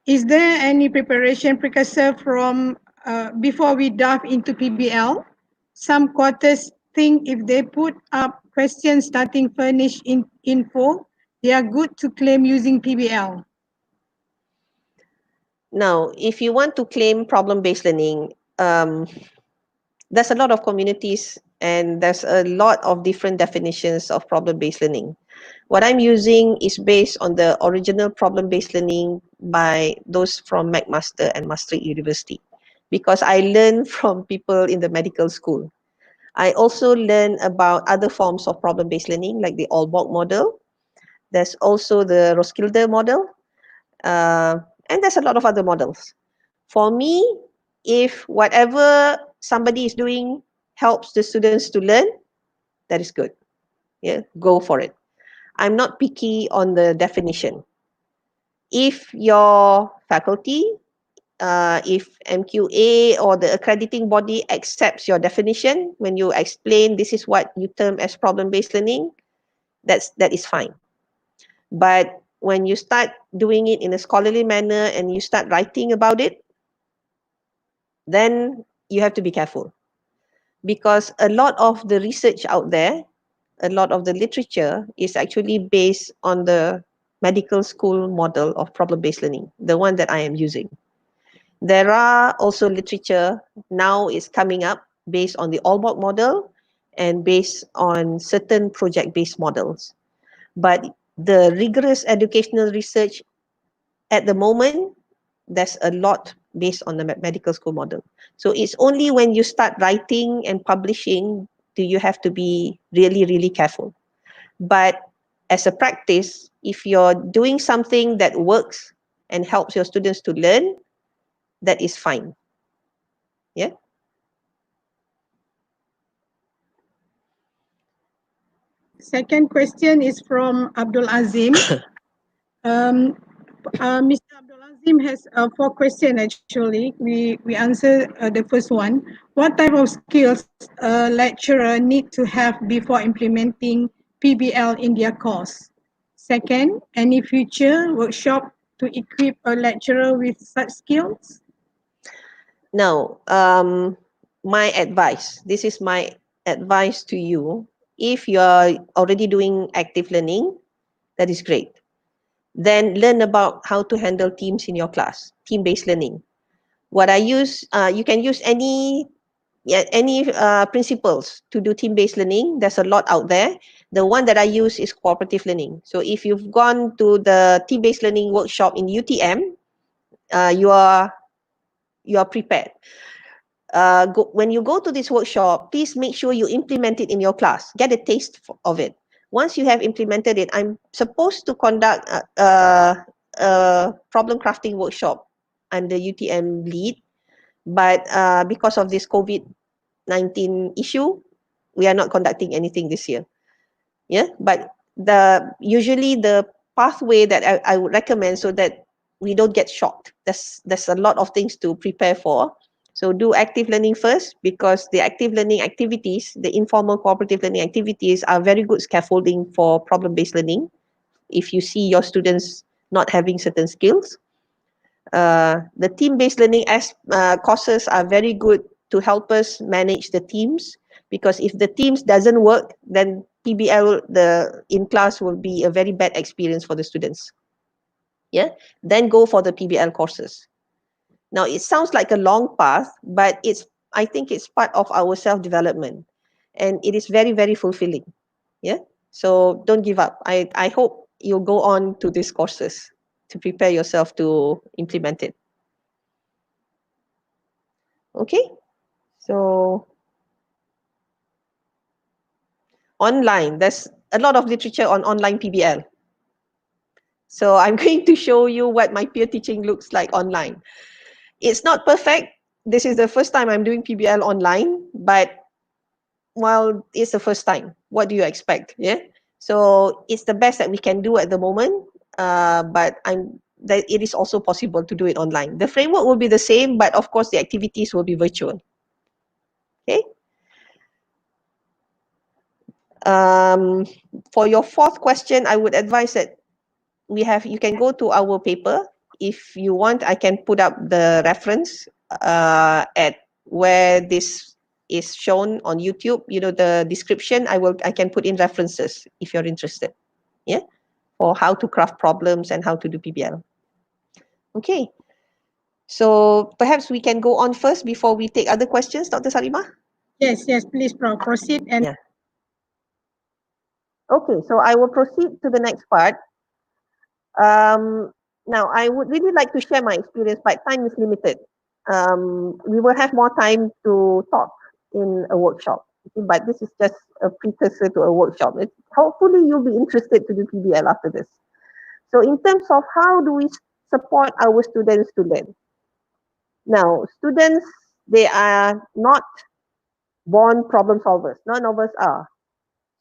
S1: is there any preparation precursor from before we dive into PBL? Some quarters think if they put up questions starting furnished in info, they are good to claim using PBL.
S2: Now, if you want to claim problem-based learning, there's a lot of communities and there's a lot of different definitions of problem-based learning. What I'm using is based on the original problem-based learning by those from McMaster and Maastricht University, because I learned from people in the medical school. I also learn about other forms of problem-based learning, like the Aalborg model. There's also the Roskilde model, and there's a lot of other models. For me, if whatever somebody is doing helps the students to learn, that is good. Yeah, go for it. I'm not picky on the definition. If your faculty, if MQA or the accrediting body accepts your definition when you explain this is what you term as problem-based learning, that is fine. But when you start doing it in a scholarly manner and you start writing about it, then you have to be careful, because a lot of the research out there, a lot of the literature is actually based on the medical school model of problem-based learning, the one that I am using. There are also literature now is coming up based on the Aalborg model and based on certain project-based models. But the rigorous educational research at the moment, there's a lot based on the medical school model. So it's only when you start writing and publishing do you have to be really, really careful. But as a practice, if you're doing something that works and helps your students to learn, that is fine. Yeah.
S1: Second question is from Abdul Azim. Mr. Abdul Azim has 4 questions actually. We answer the first one. What type of skills a lecturer need to have before implementing PBL in their course? Second, any future workshop to equip a lecturer with such skills?
S2: Now, my advice, this is my advice to you. If you are already doing active learning, that is great. Then learn about how to handle teams in your class, team-based learning. What I use, you can use any principles to do team-based learning. There's a lot out there. The one that I use is cooperative learning. So if you've gone to the team-based learning workshop in UTM, you are prepared. When you go to this workshop, please make sure you implement it in your class. Get a taste of it. Once you have implemented it, I'm supposed to conduct a problem crafting workshop. I'm the UTM lead, but because of this COVID-19 issue, we are not conducting anything this year. Yeah, but usually the pathway that I would recommend, so that we don't get shocked. There's a lot of things to prepare for. So do active learning first, because the active learning activities, the informal cooperative learning activities, are very good scaffolding for problem-based learning. If you see your students not having certain skills, the team-based learning courses are very good to help us manage the teams, because if the teams doesn't work, then PBL in class will be a very bad experience for the students. Yeah, then go for the PBL courses. Now it sounds like a long path, but I think it's part of our self-development, and it is very, very fulfilling. Yeah, so don't give up. I hope you'll go on to these courses to prepare yourself to implement it. Okay, so online, there's a lot of literature on online PBL. So I'm going to show you what my peer teaching looks like online. It's not perfect. This is the first time I'm doing PBL online, but well, it's the first time. What do you expect? Yeah. So it's the best that we can do at the moment. But that it is also possible to do it online. The framework will be the same, but of course the activities will be virtual. Okay. For your fourth question, I would advise that you can go to our paper. If you want, I can put up the reference at where this is shown on YouTube. You know, the description, I can put in references if you're interested. Yeah, for how to craft problems and how to do PBL. Okay, so perhaps we can go on first before we take other questions, Dr. Salima?
S1: Yes, please proceed. And
S2: yeah. Okay, so I will proceed to the next part. Now, I would really like to share my experience, but time is limited. We will have more time to talk in a workshop, but this is just a precursor to a workshop. Hopefully, you'll be interested to do PBL after this. So in terms of how do we support our students to learn? Now, students, they are not born problem solvers. None of us are.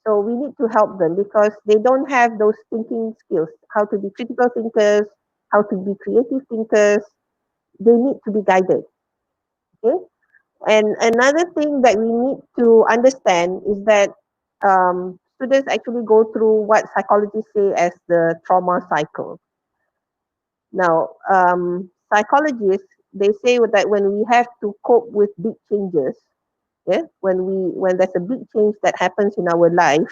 S2: So we need to help them because they don't have those thinking skills, how to be critical thinkers, how to be creative thinkers. They need to be guided. Okay. And another thing that we need to understand is that students actually go through what psychologists say as the trauma cycle. Now, psychologists, they say that when we have to cope with big changes, yeah, when there's a big change that happens in our life,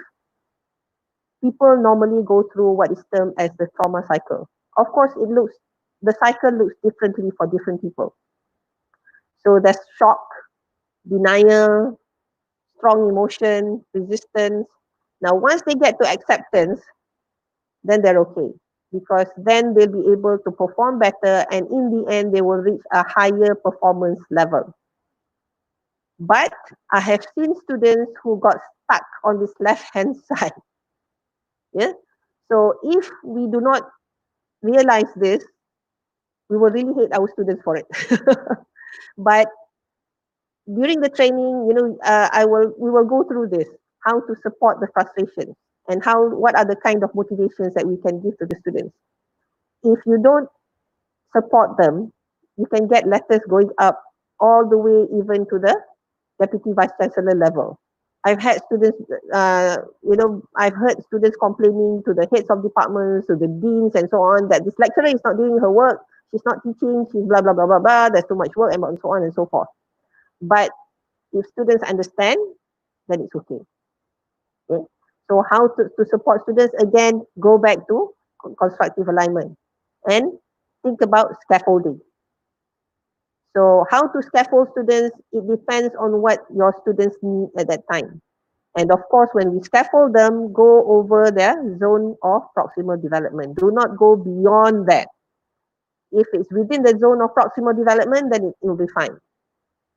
S2: people normally go through what is termed as the trauma cycle. Of course, the cycle looks differently for different people. So there's shock, denial, strong emotion, resistance. Now, once they get to acceptance, then they're okay, because then they'll be able to perform better, and in the end, they will reach a higher performance level. But I have seen students who got stuck on this left-hand side. Yeah. So if we do not realize this, we will really hate our students for it. But during the training, we will go through this, how to support the frustration and what are the kind of motivations that we can give to the students. If you don't support them, you can get letters going up all the way even to the deputy vice chancellor level. I've had students, I've heard students complaining to the heads of departments, to the deans and so on, that this lecturer is not doing her work, she's not teaching, she's blah, blah, blah, blah, blah, there's too much work, and so on and so forth. But if students understand, then it's okay. Okay? So how to support students? Again, go back to constructive alignment and think about scaffolding. So how to scaffold students, it depends on what your students need at that time. And of course, when we scaffold them, go over their zone of proximal development. Do not go beyond that. If it's within the zone of proximal development, then it will be fine.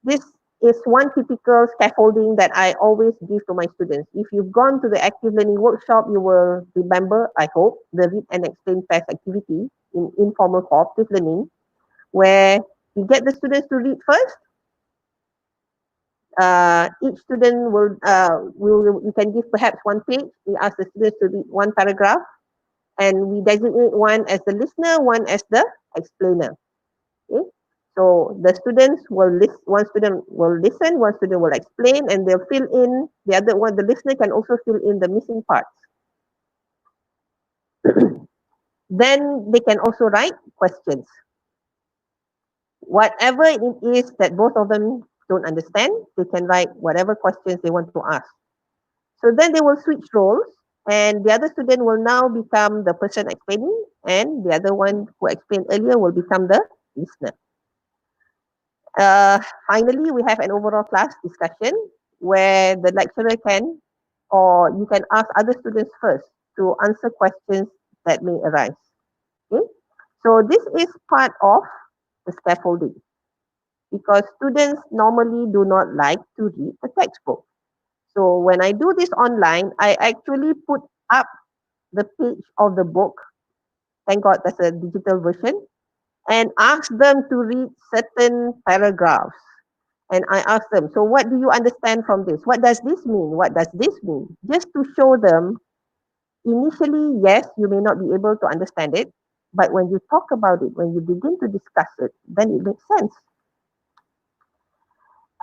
S2: This is one typical scaffolding that I always give to my students. If you've gone to the active learning workshop, you will remember, I hope, the read and explain fast activity in informal cooperative learning, where we get the students to read first. Each student we can give perhaps one page. We ask the students to read one paragraph, and we designate one as the listener, one as the explainer. Okay? So the students will listen. One student will listen, one student will explain, and they'll fill in the other one. The listener can also fill in the missing parts. Then they can also write questions. Whatever it is that both of them don't understand, they can write whatever questions they want to ask. So then they will switch roles, and the other student will now become the person explaining, and the other one who explained earlier will become the listener. Finally, we have an overall class discussion where the lecturer can, or you can ask other students first to answer questions that may arise. Okay? So this is part of the scaffolding, because students normally do not like to read the textbook. So when I do this online, I actually put up the page of the book. Thank God there's a digital version, and ask them to read certain paragraphs. And I ask them, so what do you understand from this? What does this mean? What does this mean? Just to show them, initially, yes, you may not be able to understand it, but when you talk about it, when you begin to discuss it, then it makes sense.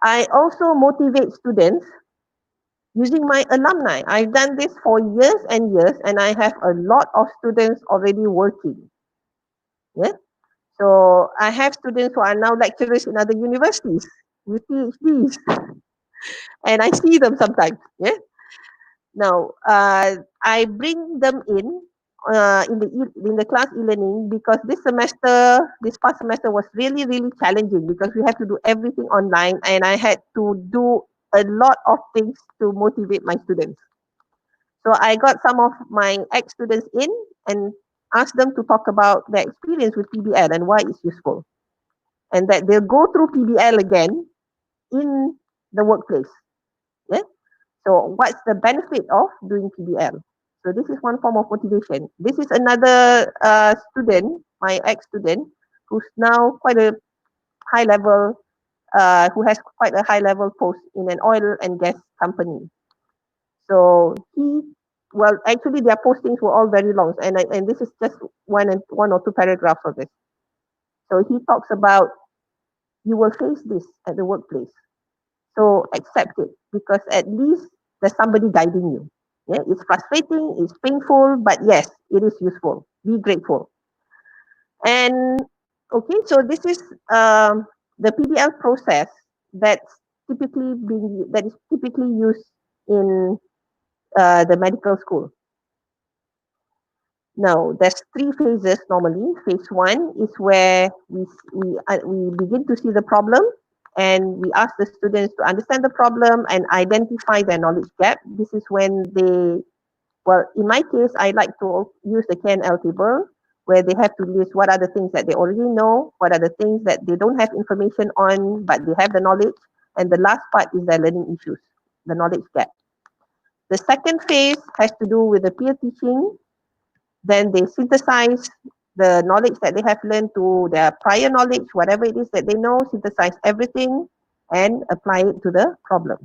S2: I also motivate students using my alumni. I've done this for years and years, and I have a lot of students already working. Yeah? So I have students who are now lecturers in other universities with PhDs, and I see them sometimes. Yeah. Now I bring them in the class e-learning, because this past semester was really challenging, because we had to do everything online, and I had to do a lot of things to motivate my students. So I got some of my ex-students in and asked them to talk about their experience with PBL and why it's useful, and that they'll go through PBL again in the workplace. Yeah. So what's the benefit of doing PBL? So this is one form of motivation. This is another student, my ex-student, who's now quite a high level, who has quite a high level post in an oil and gas company. So well, actually their postings were all very long, and this is just one or two paragraphs of this. So he talks about, you will face this at the workplace. So accept it, because at least there's somebody guiding you. Yeah, it's frustrating, it's painful, but yes, it is useful. Be grateful. And okay, so this is the PBL process that is typically used in the medical school. Now, there's three phases normally. Phase one is where we begin to see the problem, and we ask the students to understand the problem and identify their knowledge gap. This is when well, in my case, I like to use the KNL table, where they have to list what are the things that they already know, what are the things that they don't have information on, but they have the knowledge. And the last part is their learning issues, the knowledge gap. The second phase has to do with the peer teaching. Then they synthesize the knowledge that they have learned to their prior knowledge, whatever it is that they know, synthesize everything and apply it to the problem.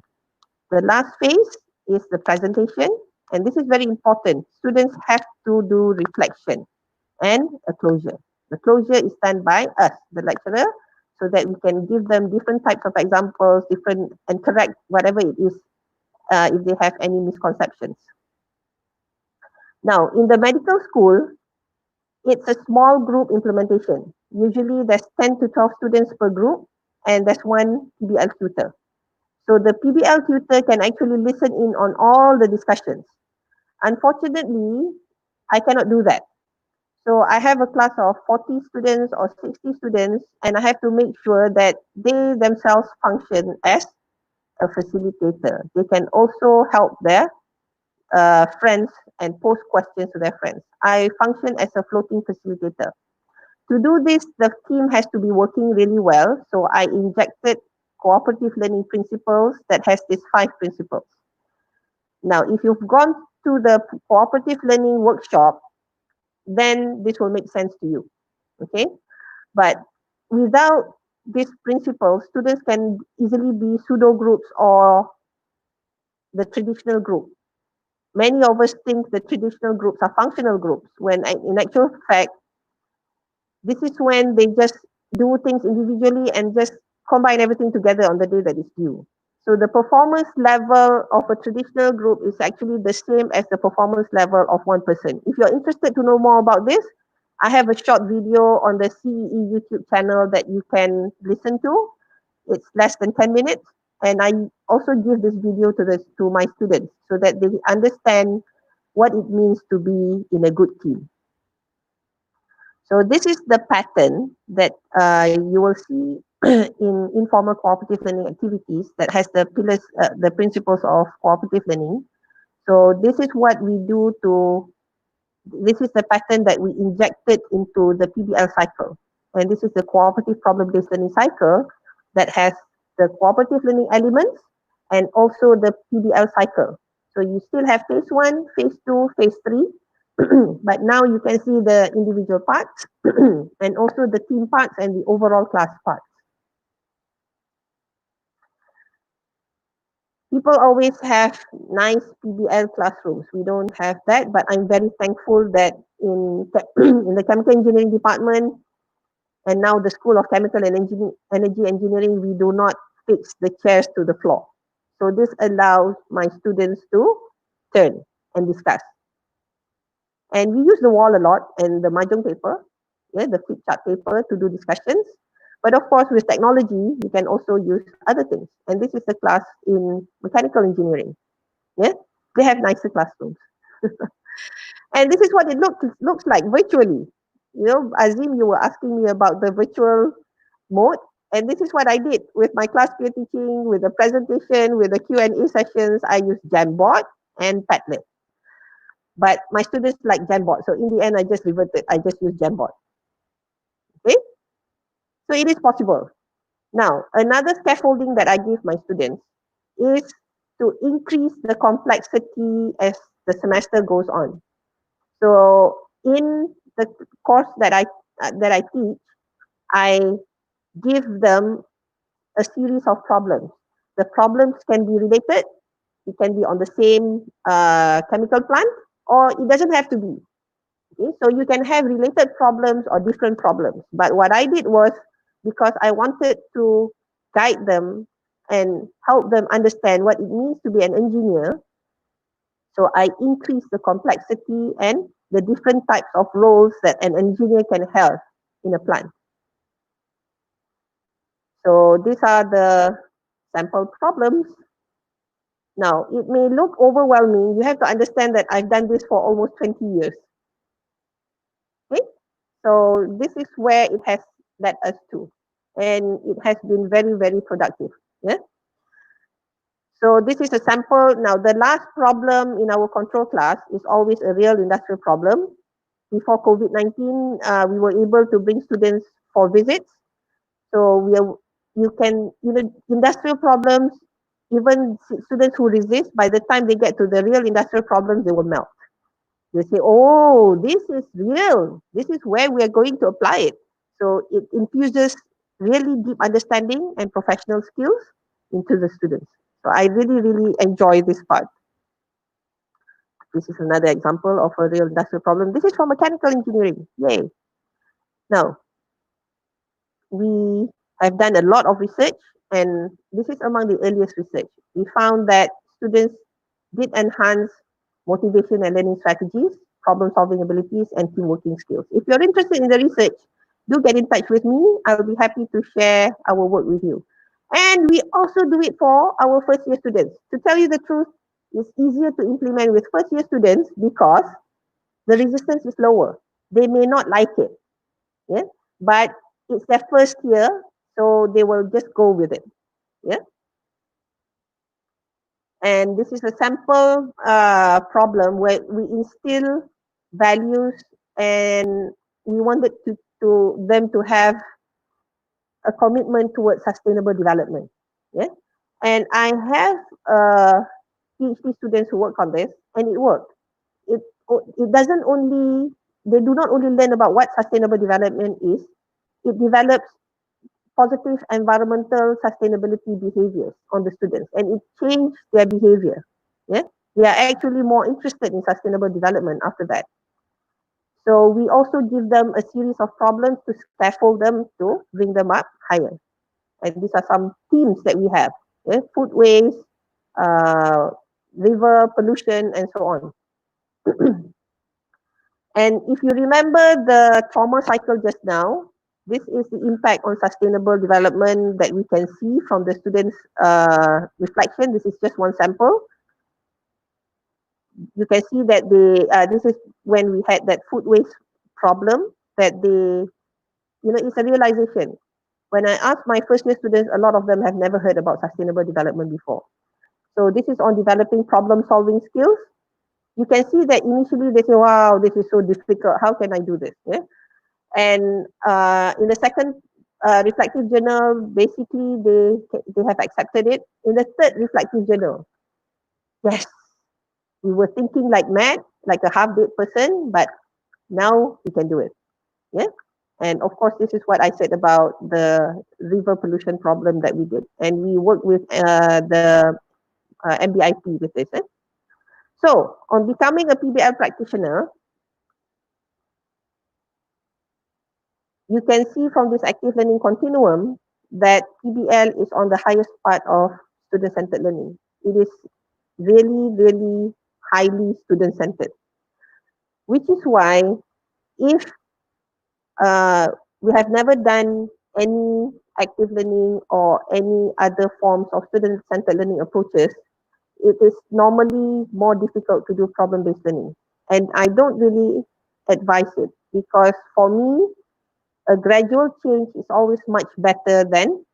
S2: The last phase is the presentation, and this is very important. Students have to do reflection and a closure. The closure is done by us, the lecturer, so that we can give them different types of examples, and correct whatever it is if they have any misconceptions. Now, in the medical school, it's a small group implementation. Usually there's 10 to 12 students per group, and there's one PBL tutor. So the PBL tutor can actually listen in on all the discussions. Unfortunately, I cannot do that. So I have a class of 40 students or 60 students, and I have to make sure that they themselves function as a facilitator. They can also help their friends and pose questions to their friends. I function as a floating facilitator. To do this, the team has to be working really well. So I injected cooperative learning principles that has these 5 principles. Now, if you've gone to the cooperative learning workshop, then this will make sense to you. Okay, but without these principles, students can easily be pseudo groups or the traditional group. Many of us think the traditional groups are functional groups, when in actual fact, this is when they just do things individually and just combine everything together on the day that is due. So the performance level of a traditional group is actually the same as the performance level of one person. If you're interested to know more about this, I have a short video on the CEE YouTube channel that you can listen to. It's less than 10 minutes. And I also give this video to my students so that they understand what it means to be in a good team. So this is the pattern that you will see in informal cooperative learning activities that has the pillars, the principles of cooperative learning. So this is what we do this is the pattern that we injected into the PBL cycle. And this is the cooperative problem-based learning cycle that has the cooperative learning elements and also the PBL cycle. So you still have phase 1, phase 2, phase 3, but now you can see the individual parts and also the team parts and the overall class parts. People always have nice PBL classrooms. We don't have that, but I'm very thankful that in the chemical engineering department and now the School of Chemical and Energy Engineering, we do not fix the chairs to the floor. So this allows my students to turn and discuss. And we use the wall a lot and the mahjong paper, the flip chart paper to do discussions. But of course, with technology, you can also use other things. And this is the class in mechanical engineering. Yeah, they have nicer classrooms. And this is what it looks like virtually. You know, Azim, you were asking me about the virtual mode. And this is what I did with my class peer teaching, with the presentation, with the Q&A sessions. I used Jamboard and Padlet. But my students like Jamboard. So in the end, I just reverted. I just used Jamboard. Okay? So it is possible. Now, another scaffolding that I give my students is to increase the complexity as the semester goes on. So in the course that I teach, I give them a series of problems. The problems can be related. It can be on the same chemical plant, or it doesn't have to be. Okay? So you can have related problems or different problems. But what I did was, because I wanted to guide them and help them understand what it means to be an engineer, so I increased the complexity and the different types of roles that an engineer can have in a plant. So these are the sample problems. Now, it may look overwhelming. You have to understand that I've done this for almost 20 years. Okay? So this is where it has led us to. And it has been very, very productive. Yeah? So this is a sample. Now, the last problem in our control class is always a real industrial problem. Before COVID-19, we were able to bring students for visits. So industrial problems, even students who resist, by the time they get to the real industrial problems, they will melt. They say, oh, this is real. This is where we are going to apply it. So it infuses really deep understanding and professional skills into the students. So I really, really enjoy this part. This is another example of a real industrial problem. This is for mechanical engineering. Yay. Now, we have done a lot of research, and this is among the earliest research. We found that students did enhance motivation and learning strategies, problem-solving abilities, and team working skills. If you're interested in the research, do get in touch with me. I will be happy to share our work with you. And we also do it for our first-year students. To tell you the truth, it's easier to implement with first-year students because the resistance is lower. They may not like it, yeah, but it's their first year, so they will just go with it, yeah. And this is a sample problem where we instill values, and we wanted to them to have a commitment towards sustainable development. Yeah, and I have PhD students who work on this, and it worked. It it doesn't only they do not only learn about what sustainable development is. It develops positive environmental sustainability behaviors on the students, and it changed their behavior. Yeah, they are actually more interested in sustainable development after that. So we also give them a series of problems to scaffold them to bring them up higher. And these are some themes that we have: food waste, uh, river pollution, and so on. And if you remember the trauma cycle just now, this is the impact on sustainable development that we can see from the students' reflection. This is just one sample. You can see that this is when we had that food waste problem, that it's a realization. When I asked my first year students, a lot of them have never heard about sustainable development before. So this is on developing problem solving skills. You can see that initially they say, wow, this is so difficult. How can I do this? Yeah? And in the second reflective journal, basically they have accepted it. In the third reflective journal, yes, we were thinking like mad, like a half-dead person, but now we can do it. Yeah. And of course, this is what I said about the river pollution problem that we did. And we worked with the MBIP with this. So, on becoming a PBL practitioner, you can see from this active learning continuum that PBL is on the highest part of student-centered learning. It is really, really highly student-centered, which is why if we have never done any active learning or any other forms of student-centered learning approaches, it is normally more difficult to do problem-based learning. And I don't really advise it, because for me, a gradual change is always much better than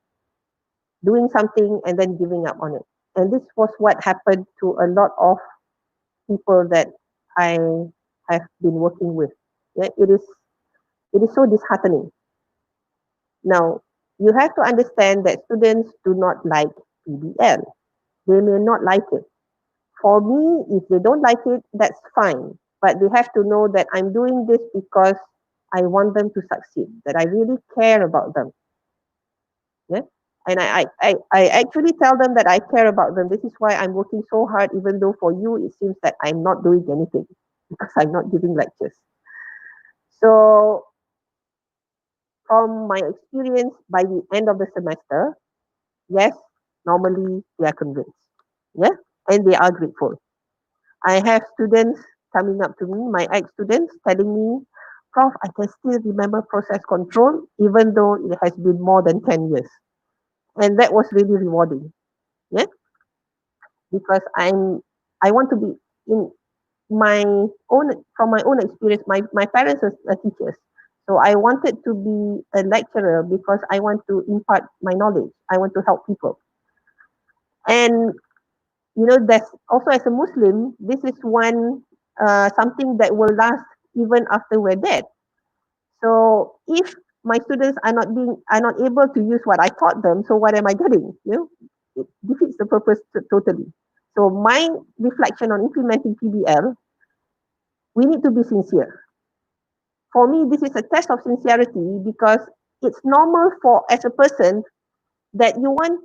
S2: doing something and then giving up on it. And this was what happened to a lot of people that I have been working with. Yeah, it is so disheartening. Now, you have to understand that students do not like PBL. They may not like it. For me, if they don't like it, that's fine. But they have to know that I'm doing this because I want them to succeed, that I really care about them. Yeah? And I actually tell them that I care about them. This is why I'm working so hard, even though for you it seems that I'm not doing anything because I'm not giving lectures. So, from my experience, by the end of the semester, yes, normally they are convinced. Yeah, and they are grateful. I have students coming up to me, my ex-students, telling me, Prof, I can still remember process control, even though it has been more than 10 years. And that was really rewarding. Yeah, because I want to be in my own, from my own experience. My parents are teachers, so I wanted to be a lecturer because I want to impart my knowledge. I want to help people. And that's also, as a Muslim, this is one something that will last even after we're dead. So if my students are not able to use what I taught them, so what am I getting? It defeats the purpose totally. So my reflection on implementing PBL, we need to be sincere. For me, this is a test of sincerity, because it's normal for, as a person, that you want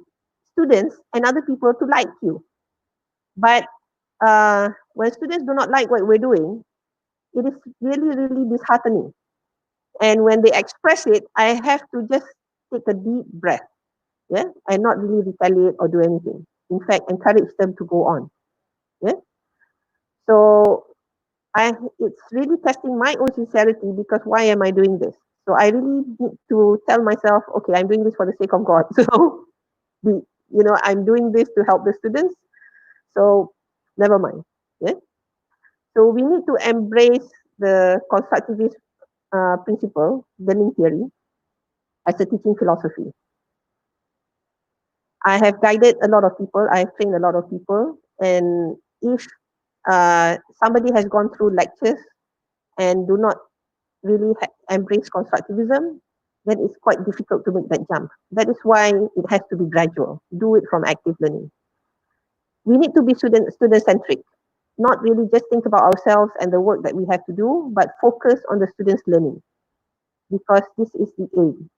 S2: students and other people to like you. But when students do not like what we're doing, it is really, really disheartening. And when they express it, I have to just take a deep breath, yeah, and not really retaliate or do anything. In fact, encourage them to go on. Yeah. So it's really testing my own sincerity, because why am I doing this? So I really need to tell myself, okay, I'm doing this for the sake of God. So, I'm doing this to help the students. So never mind. Yeah. So we need to embrace the constructivist principle, learning theory, as a teaching philosophy. I have guided a lot of people, I have trained a lot of people, and if somebody has gone through lectures and do not really embrace constructivism, then it's quite difficult to make that jump. That is why it has to be gradual. Do it from active learning. We need to be student-centric, not really just think about ourselves and the work that we have to do, but focus on the students' learning, because this is the aim.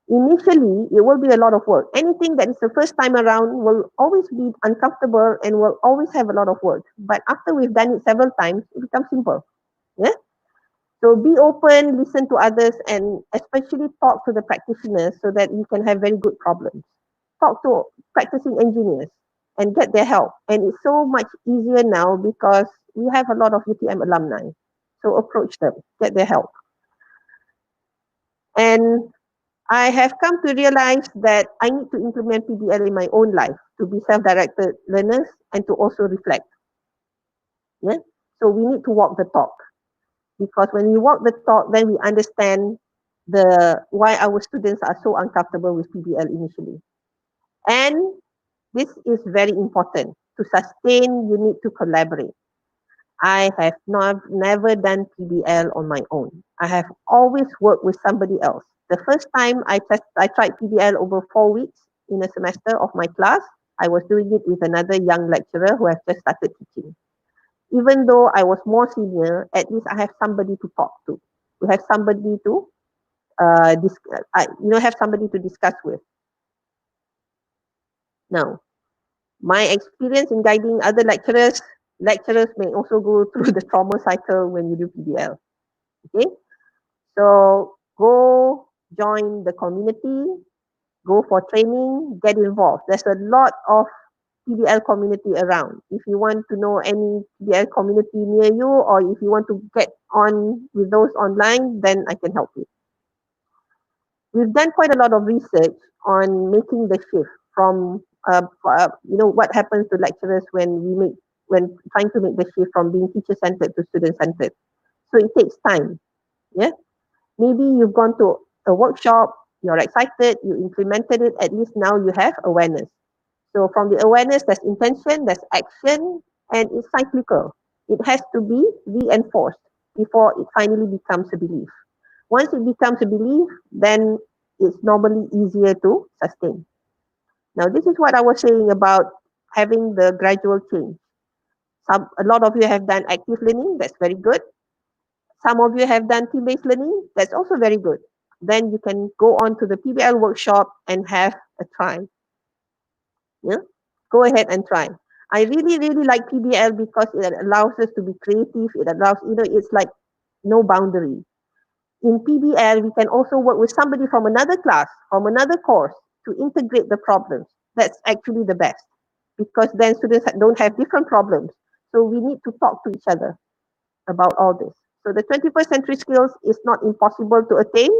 S2: Initially, it will be a lot of work. Anything that is the first time around will always be uncomfortable and will always have a lot of work. But after we've done it several times, it becomes simple. Yeah. So be open, listen to others, and especially talk to the practitioners so that you can have very good problems. Talk to practicing engineers and get their help. And it's so much easier now because we have a lot of UTM alumni. So approach them, get their help. And I have come to realize that I need to implement PBL in my own life to be self-directed learners and to also reflect. Yeah? So we need to walk the talk, because when we walk the talk, then we understand why our students are so uncomfortable with PBL initially. And this is very important. To sustain, you need to collaborate. I have never done PBL on my own. I have always worked with somebody else. The first time I tried PBL over 4 weeks in a semester of my class, I was doing it with another young lecturer who has just started teaching. Even though I was more senior, at least I have somebody to talk to. We have somebody to have somebody to discuss with. Now, my experience in guiding other lecturers may also go through the trauma cycle when you do PBL. Okay, so go join the community, go for training, get involved. There's a lot of PBL community around. If you want to know any PBL community near you, or if you want to get on with those online, then I can help you. We've done quite a lot of research on making the shift from what happens to lecturers when trying to make the shift from being teacher centered to student centered. So it takes time. Yeah, maybe you've gone to a workshop, you're excited, you implemented it. At least now you have awareness. So from the awareness, there's intention, there's action, and it's cyclical. It has to be reinforced before it finally becomes a belief. Once it becomes a belief, then it's normally easier to sustain. Now, this is what I was saying about having the gradual change. A lot of you have done active learning, that's very good. Some of you have done team-based learning, that's also very good. Then you can go on to the PBL workshop and have a try. Yeah? Go ahead and try. I really, really like PBL because it allows us to be creative. It allows, it's like no boundary. In PBL, we can also work with somebody from another class, from another course, to integrate the problems. That's actually the best, because then students don't have different problems. So we need to talk to each other about all this. So the 21st century skills is not impossible to attain.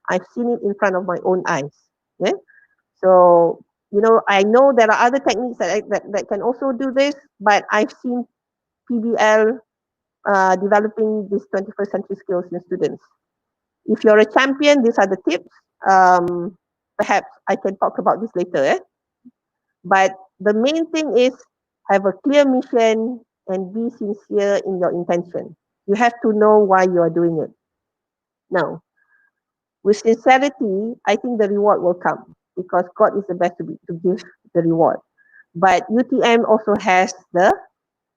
S2: I've seen it in front of my own eyes. Yeah. So, I know there are other techniques that can also do this, but I've seen PBL developing these 21st century skills in students. If you're a champion, these are the tips. Perhaps I can talk about this later. But the main thing is have a clear mission and be sincere in your intention. You have to know why you are doing it. Now, with sincerity, I think the reward will come, because God is the best to give the reward. But UTM also has the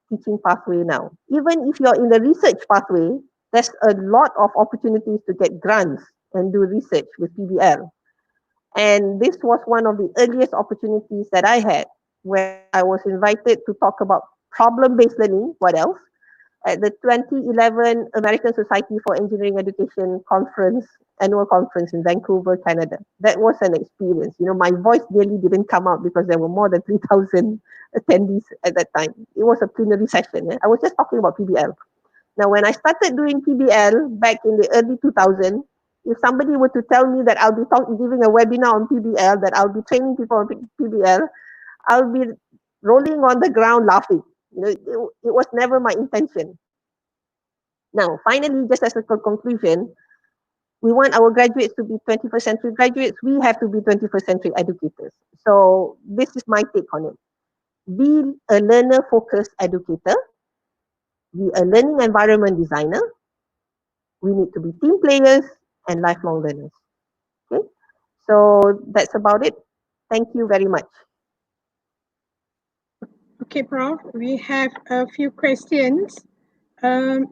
S2: teaching pathway now. Even if you're in the research pathway, there's a lot of opportunities to get grants and do research with PBL. And this was one of the earliest opportunities that I had, where I was invited to talk about problem-based learning, what else, at the 2011 American Society for Engineering Education annual conference in Vancouver, Canada. That was an experience. My voice nearly didn't come out because there were more than 3,000 attendees at that time. It was a plenary session. I was just talking about PBL. Now, when I started doing PBL back in the early 2000s, if somebody were to tell me that I'll be giving a webinar on PBL, that I'll be training people on PBL, I'll be rolling on the ground laughing. It was never my intention. Now, finally, just as a conclusion, We want our graduates to be 21st century graduates. We have to be 21st century educators. So this is my take on it. Be a learner-focused educator. Be a learning environment designer. We need to be team players and lifelong learners. Okay, so that's about it. Thank you very much.
S1: Okay, Prof. We have a few questions.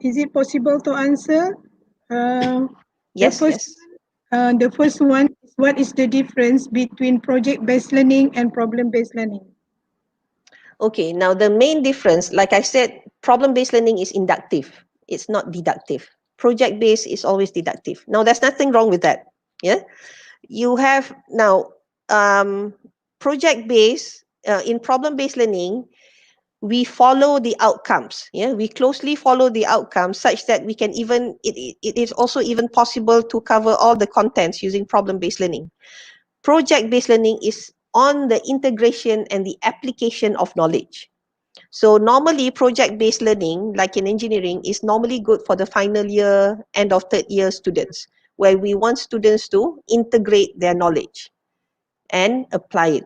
S1: Is it possible to answer? The
S2: Yes,
S1: first,
S2: yes.
S1: the first one is, what is the difference between project-based learning and problem-based learning?
S2: Okay, now the main difference, like I said, problem-based learning is inductive. It's not deductive. Project-based is always deductive. Now, there's nothing wrong with that. Yeah, you have now project-based in problem-based learning. We follow the outcomes. Yeah, we closely follow the outcomes such that we can even it is also even possible to cover all the contents using problem-based learning. Project-based learning is on the integration and the application of knowledge. So normally project-based learning, like in engineering, is normally good for the final year, end of third year students, where we want students to integrate their knowledge and apply it.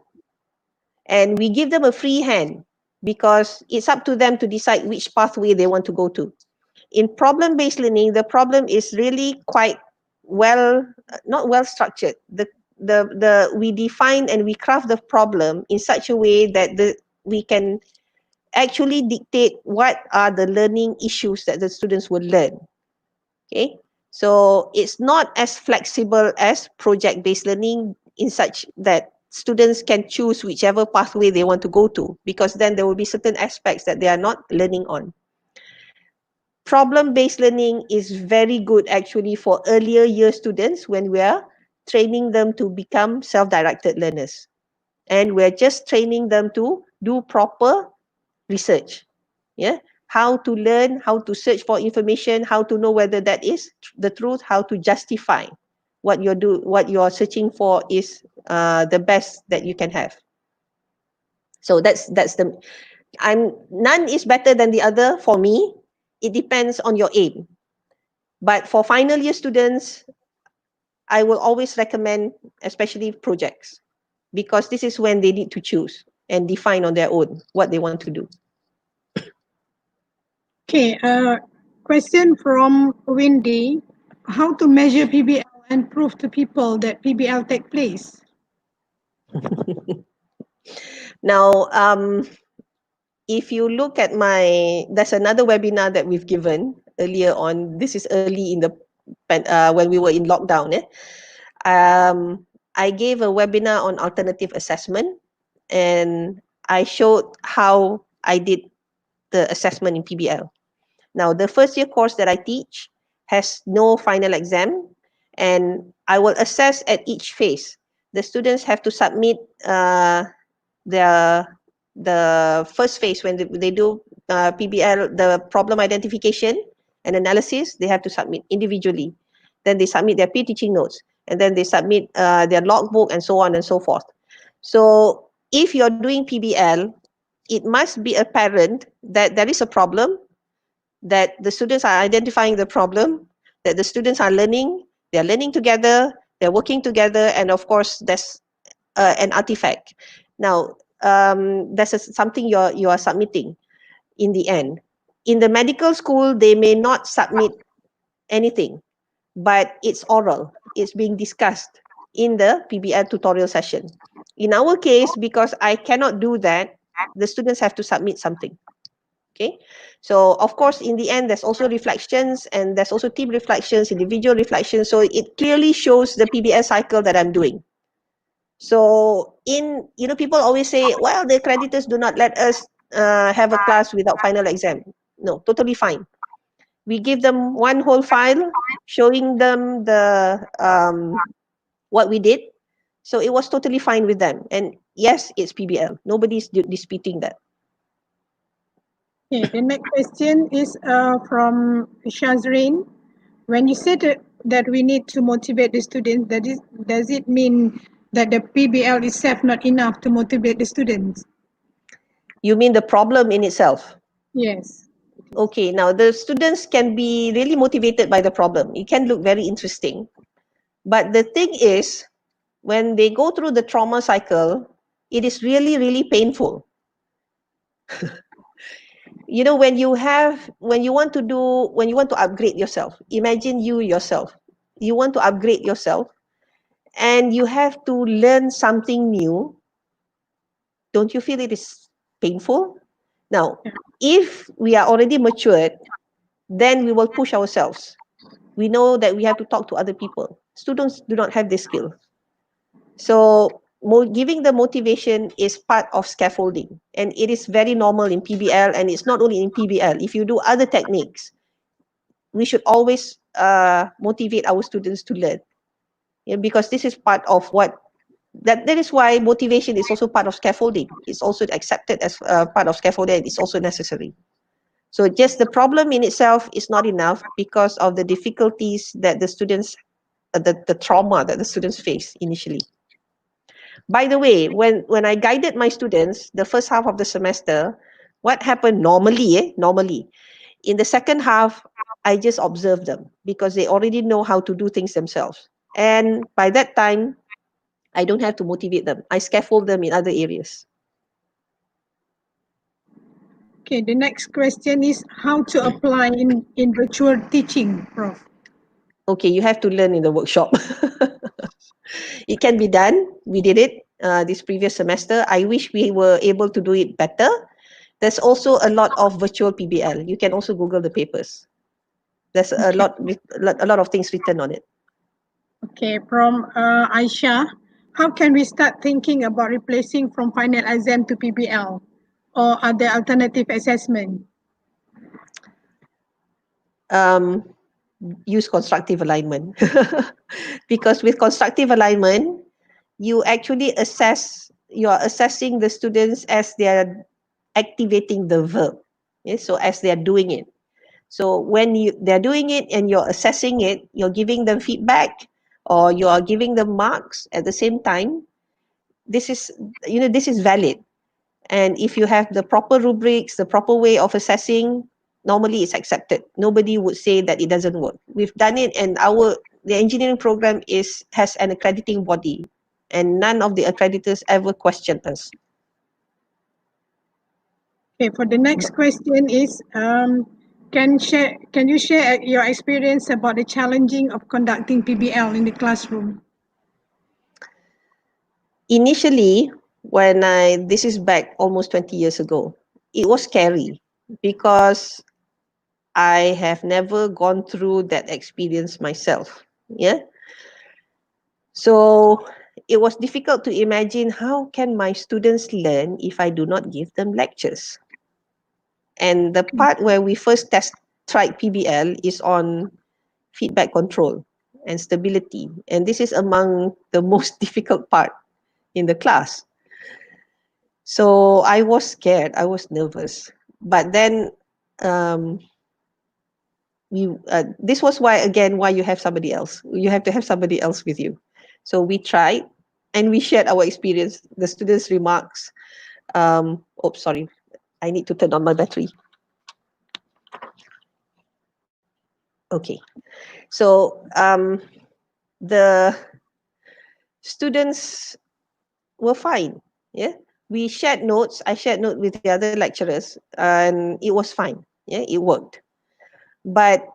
S2: And we give them a free hand because it's up to them to decide which pathway they want to go to. In problem-based learning, the problem is really quite well, not well structured. We define and we craft the problem in such a way that we can actually dictate what are the learning issues that the students will learn. Okay, so it's not as flexible as project-based learning in such that students can choose whichever pathway they want to go to, because then there will be certain aspects that they are not learning on. Problem-based learning is very good actually for earlier year students when we are training them to become self-directed learners. And we're just training them to do proper research. Yeah, how to learn, how to search for information, how to know whether that is the truth, how to justify what you're searching for is the best that you can have. So that's the none is better than the other for me. It depends on your aim. But for final year students, I will always recommend, especially projects, because this is when they need to choose and define on their own what they want to do.
S1: Okay, question from Wendy. How to measure PBL and prove to people that PBL take place?
S2: Now, if you look at there's another webinar that we've given earlier on. This is early in when we were in lockdown. I gave a webinar on alternative assessment, and I showed how I did the assessment in PBL. Now, the first year course that I teach has no final exam, and I will assess at each phase. The students have to submit the first phase when they do PBL, the problem identification and analysis. They have to submit individually. Then they submit their peer teaching notes, and then they submit their logbook and so on and so forth. So if you're doing PBL, it must be apparent that there is a problem, that the students are identifying the problem, that the students are learning, they're learning together, they're working together, and of course, there's an artifact. Now, that's something you are submitting in the end. In the medical school, they may not submit anything, but it's oral. It's being discussed in the PBL tutorial session. In our case, because I cannot do that, the students have to submit something. Okay, so of course, in the end, there's also reflections, and there's also team reflections, individual reflections. So it clearly shows the PBL cycle that I'm doing. So people always say, well, the accreditors do not let us have a class without final exam. No, totally fine. We give them one whole file showing them what we did. So it was totally fine with them. And yes, it's PBL. Nobody's disputing that.
S1: Okay, the next question is from Shazrin. When you said that we need to motivate the students, does it mean that the PBL itself not enough to motivate the students?
S2: You mean the problem in itself?
S1: Yes.
S2: Okay, now the students can be really motivated by the problem. It can look very interesting. But the thing is, when they go through the trauma cycle, it is really, really painful. You know, when you want to upgrade yourself, imagine you yourself, you want to upgrade yourself and you have to learn something new. Don't you feel it is painful? Now,
S1: Yeah.
S2: if we are already matured, then we will push ourselves. We know that we have to talk to other people. Students do not have this skill. So giving the motivation is part of scaffolding, and it is very normal in PBL, and it's not only in PBL. If you do other techniques, we should always motivate our students to learn, yeah, because this is part of that is why motivation is also part of scaffolding. It's also accepted as part of scaffolding. It's also necessary. So just the problem in itself is not enough because of the difficulties that the students, the trauma that the students face initially. By the way, when I guided my students the first half of the semester, what happened normally, normally, in the second half, I just observed them because they already know how to do things themselves. And by that time, I don't have to motivate them. I scaffold them in other areas.
S1: Okay, the next question is how to apply in virtual teaching, Prof.
S2: Okay, you have to learn in the workshop. It can be done. We did it this previous semester. I wish we were able to do it better. There's also a lot of virtual PBL. You can also Google the papers. There's a
S1: Okay.
S2: lot of things written on it.
S1: Okay, from Aisha, how can we start thinking about replacing from final exam to PBL or other alternative assessment?
S2: Um, use constructive alignment. Because with constructive alignment, you actually you're assessing the students as they're activating the verb. Okay? So as they're doing it. So when they're doing it and you're assessing it, you're giving them feedback or you are giving them marks at the same time. This is, this is valid. And if you have the proper rubrics, the proper way of assessing, normally it's accepted. Nobody would say that it doesn't work. We've done it, and the engineering program has an accrediting body, and none of the accreditors ever questioned us.
S1: Okay, for the next question is can you share your experience about the challenging of conducting PBL in the classroom?
S2: Initially, this is back almost 20 years ago, it was scary because I have never gone through that experience myself. Yeah. So it was difficult to imagine how can my students learn if I do not give them lectures. And the part where we first tried PBL is on feedback control and stability. And this is among the most difficult part in the class. So I was scared, I was nervous. But then um, this was why you have somebody else. You have to have somebody else with you. So we tried and we shared our experience, the students' remarks. Sorry, I need to turn on my battery. Okay. So the students were fine. Yeah. We shared notes. I shared notes with the other lecturers and it was fine. Yeah, it worked. But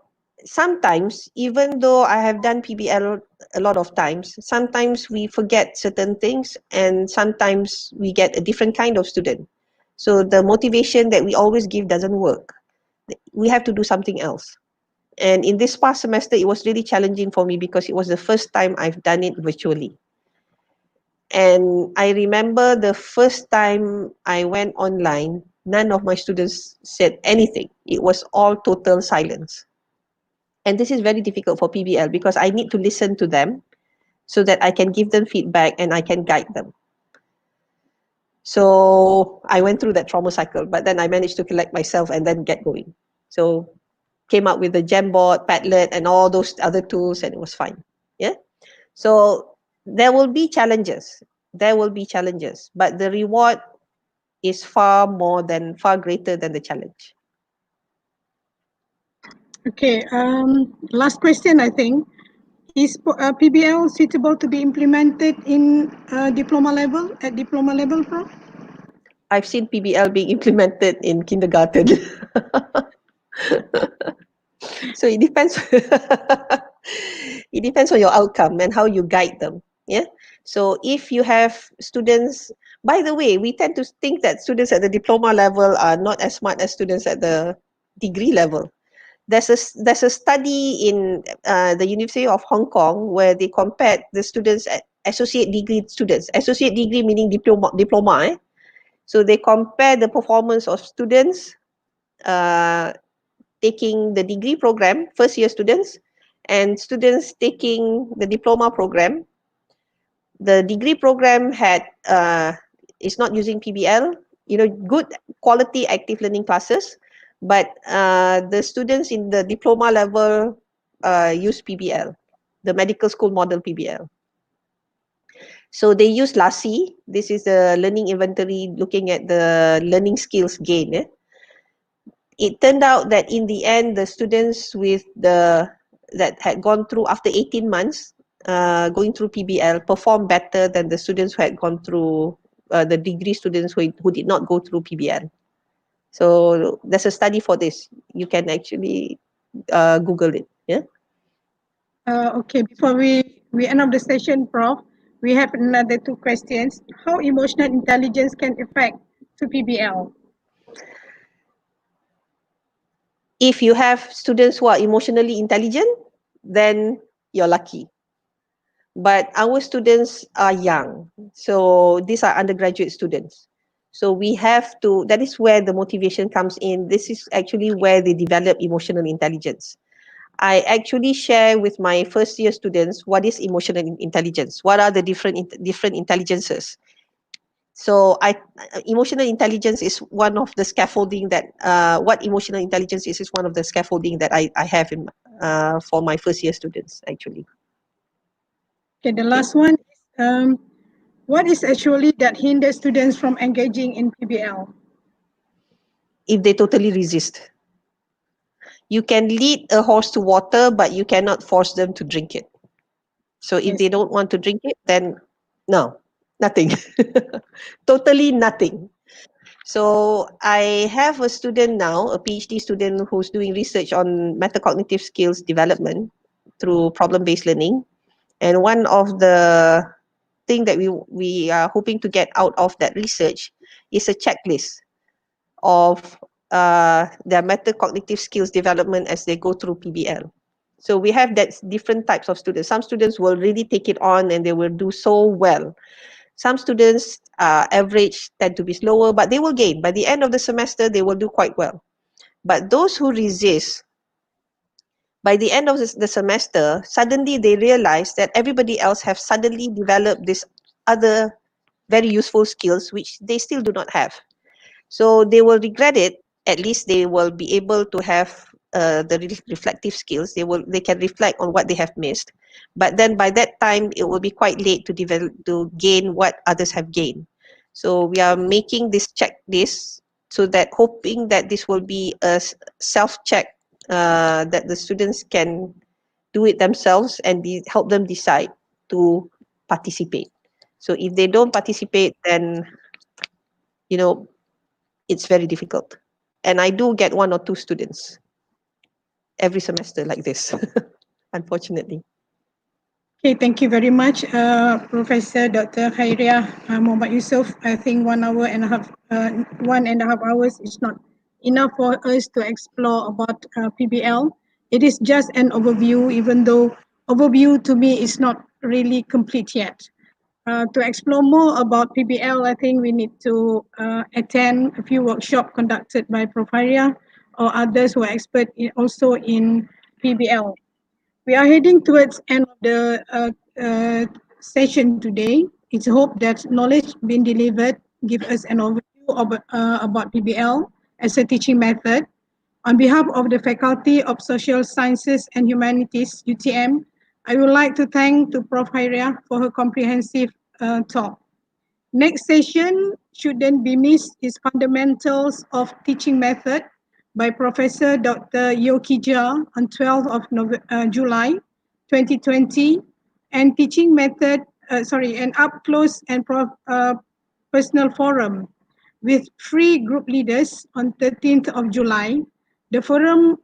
S2: sometimes, even though I have done PBL a lot of times, sometimes we forget certain things and sometimes we get a different kind of student. So the motivation that we always give doesn't work. We have to do something else. And in this past semester, it was really challenging for me because it was the first time I've done it virtually. And I remember the first time I went online, none of my students said anything. It was all total silence. And this is very difficult for PBL because I need to listen to them so that I can give them feedback and I can guide them. So I went through that trauma cycle, but then I managed to collect myself and then get going. So came up with the Jamboard, Padlet, and all those other tools, and it was fine. Yeah. So there will be challenges. There will be challenges, but the reward is far greater than the challenge.
S1: Okay, last question I think. Is PBL suitable to be implemented in diploma level, at diploma level, Prof?
S2: I've seen PBL being implemented in kindergarten. So it depends. It depends on your outcome and how you guide them. Yeah. So if you have students, by the way, we tend to think that students at the diploma level are not as smart as students at the degree level. There's a study in the University of Hong Kong where they compared the students at associate degree students. Associate degree meaning diploma. So they compare the performance of students uh, taking the degree program, first year students, and students taking the diploma program. The degree program is not using PBL, good quality active learning classes, but the students in the diploma level use PBL, the medical school model PBL. So they use LASI. This is the learning inventory looking at the learning skills gain. It turned out that in the end, the students that had gone through after 18 months going through PBL performed better than the students who had gone through the degree students who did not go through PBL. So there's a study for this. You can actually Google it. Yeah.
S1: Okay, before we end of the session, Prof, we have another two questions. How emotional intelligence can affect to PBL?
S2: If you have students who are emotionally intelligent, then you're lucky. But our students are young. So these are undergraduate students. So we have to, that is where the motivation comes in. This is actually where they develop emotional intelligence. I actually share with my first year students what is emotional intelligence, what are the different intelligences. So emotional intelligence is one of the scaffolding that what emotional intelligence is one of the scaffolding that I have for my first year students actually.
S1: Okay, the last one is what is actually that hinders students from engaging in PBL?
S2: If they totally resist. You can lead a horse to water, but you cannot force them to drink it. So if
S1: Yes.
S2: they don't want to drink it, then no, nothing. Totally nothing. So I have a student now, a PhD student who's doing research on metacognitive skills development through problem-based learning. And one of the thing that we are hoping to get out of that research is a checklist of their metacognitive skills development as they go through PBL. So we have that different types of students. Some students will really take it on and they will do so well. Some students average tend to be slower, but they will gain. By the end of the semester, they will do quite well. But those who resist, by the end of the semester, suddenly they realize that everybody else have suddenly developed this other very useful skills which they still do not have. So they will regret it. At least they will be able to have the reflective skills. They can reflect on what they have missed. But then by that time, it will be quite late to develop to gain what others have gained. So we are making this checklist so that hoping that this will be a self-check that the students can do it themselves and help them decide to participate. So if they don't participate, then you know it's very difficult. And I do get one or two students every semester like this, unfortunately.
S1: Okay, thank you very much, Professor Dr. Khairia Muhammad Yusof. I think 1 hour and a half, 1.5 hours is not enough for us to explore about PBL. It is just an overview, even though overview to me is not really complete yet. To explore more about PBL, I think we need to attend a few workshops conducted by Prof. Khairia or others who are expert also in PBL. We are heading towards end of the session today. It's hope that knowledge being delivered give us an overview about PBL as a teaching method. On behalf of the Faculty of Social Sciences and Humanities, UTM, I would like to thank to Prof. Khairia for her comprehensive talk. Next session shouldn't be missed is Fundamentals of Teaching Method by Professor Dr. Yoki Jha on 12th of July. 2020, and teaching method, an up close and personal forum with 3 group leaders on 13th of July. The forum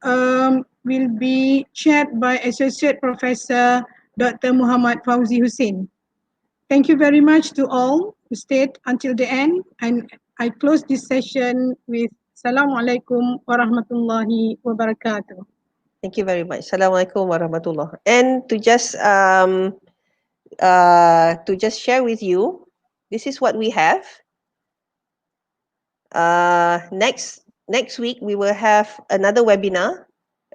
S1: will be chaired by Associate Professor Dr. Muhammad Fauzi Hussein. Thank you very much to all who stayed until the end, and I close this session with Assalamualaikum warahmatullahi wabarakatuh.
S2: Thank you very much. Assalamualaikum warahmatullah. And to just share with you, this is what we have. Next week we will have another webinar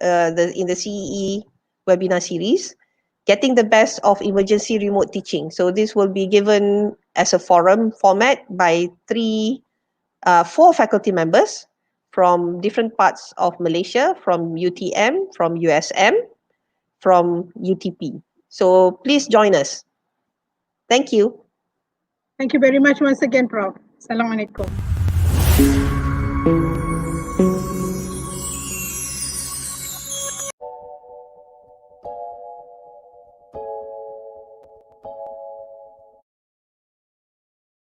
S2: in the CEE webinar series, getting the best of emergency remote teaching. So this will be given as a forum format by 4 faculty members from different parts of Malaysia, from UTM, from USM, from UTP. So please join us. Thank you.
S1: Thank you very much once again, Prof. Assalamualaikum.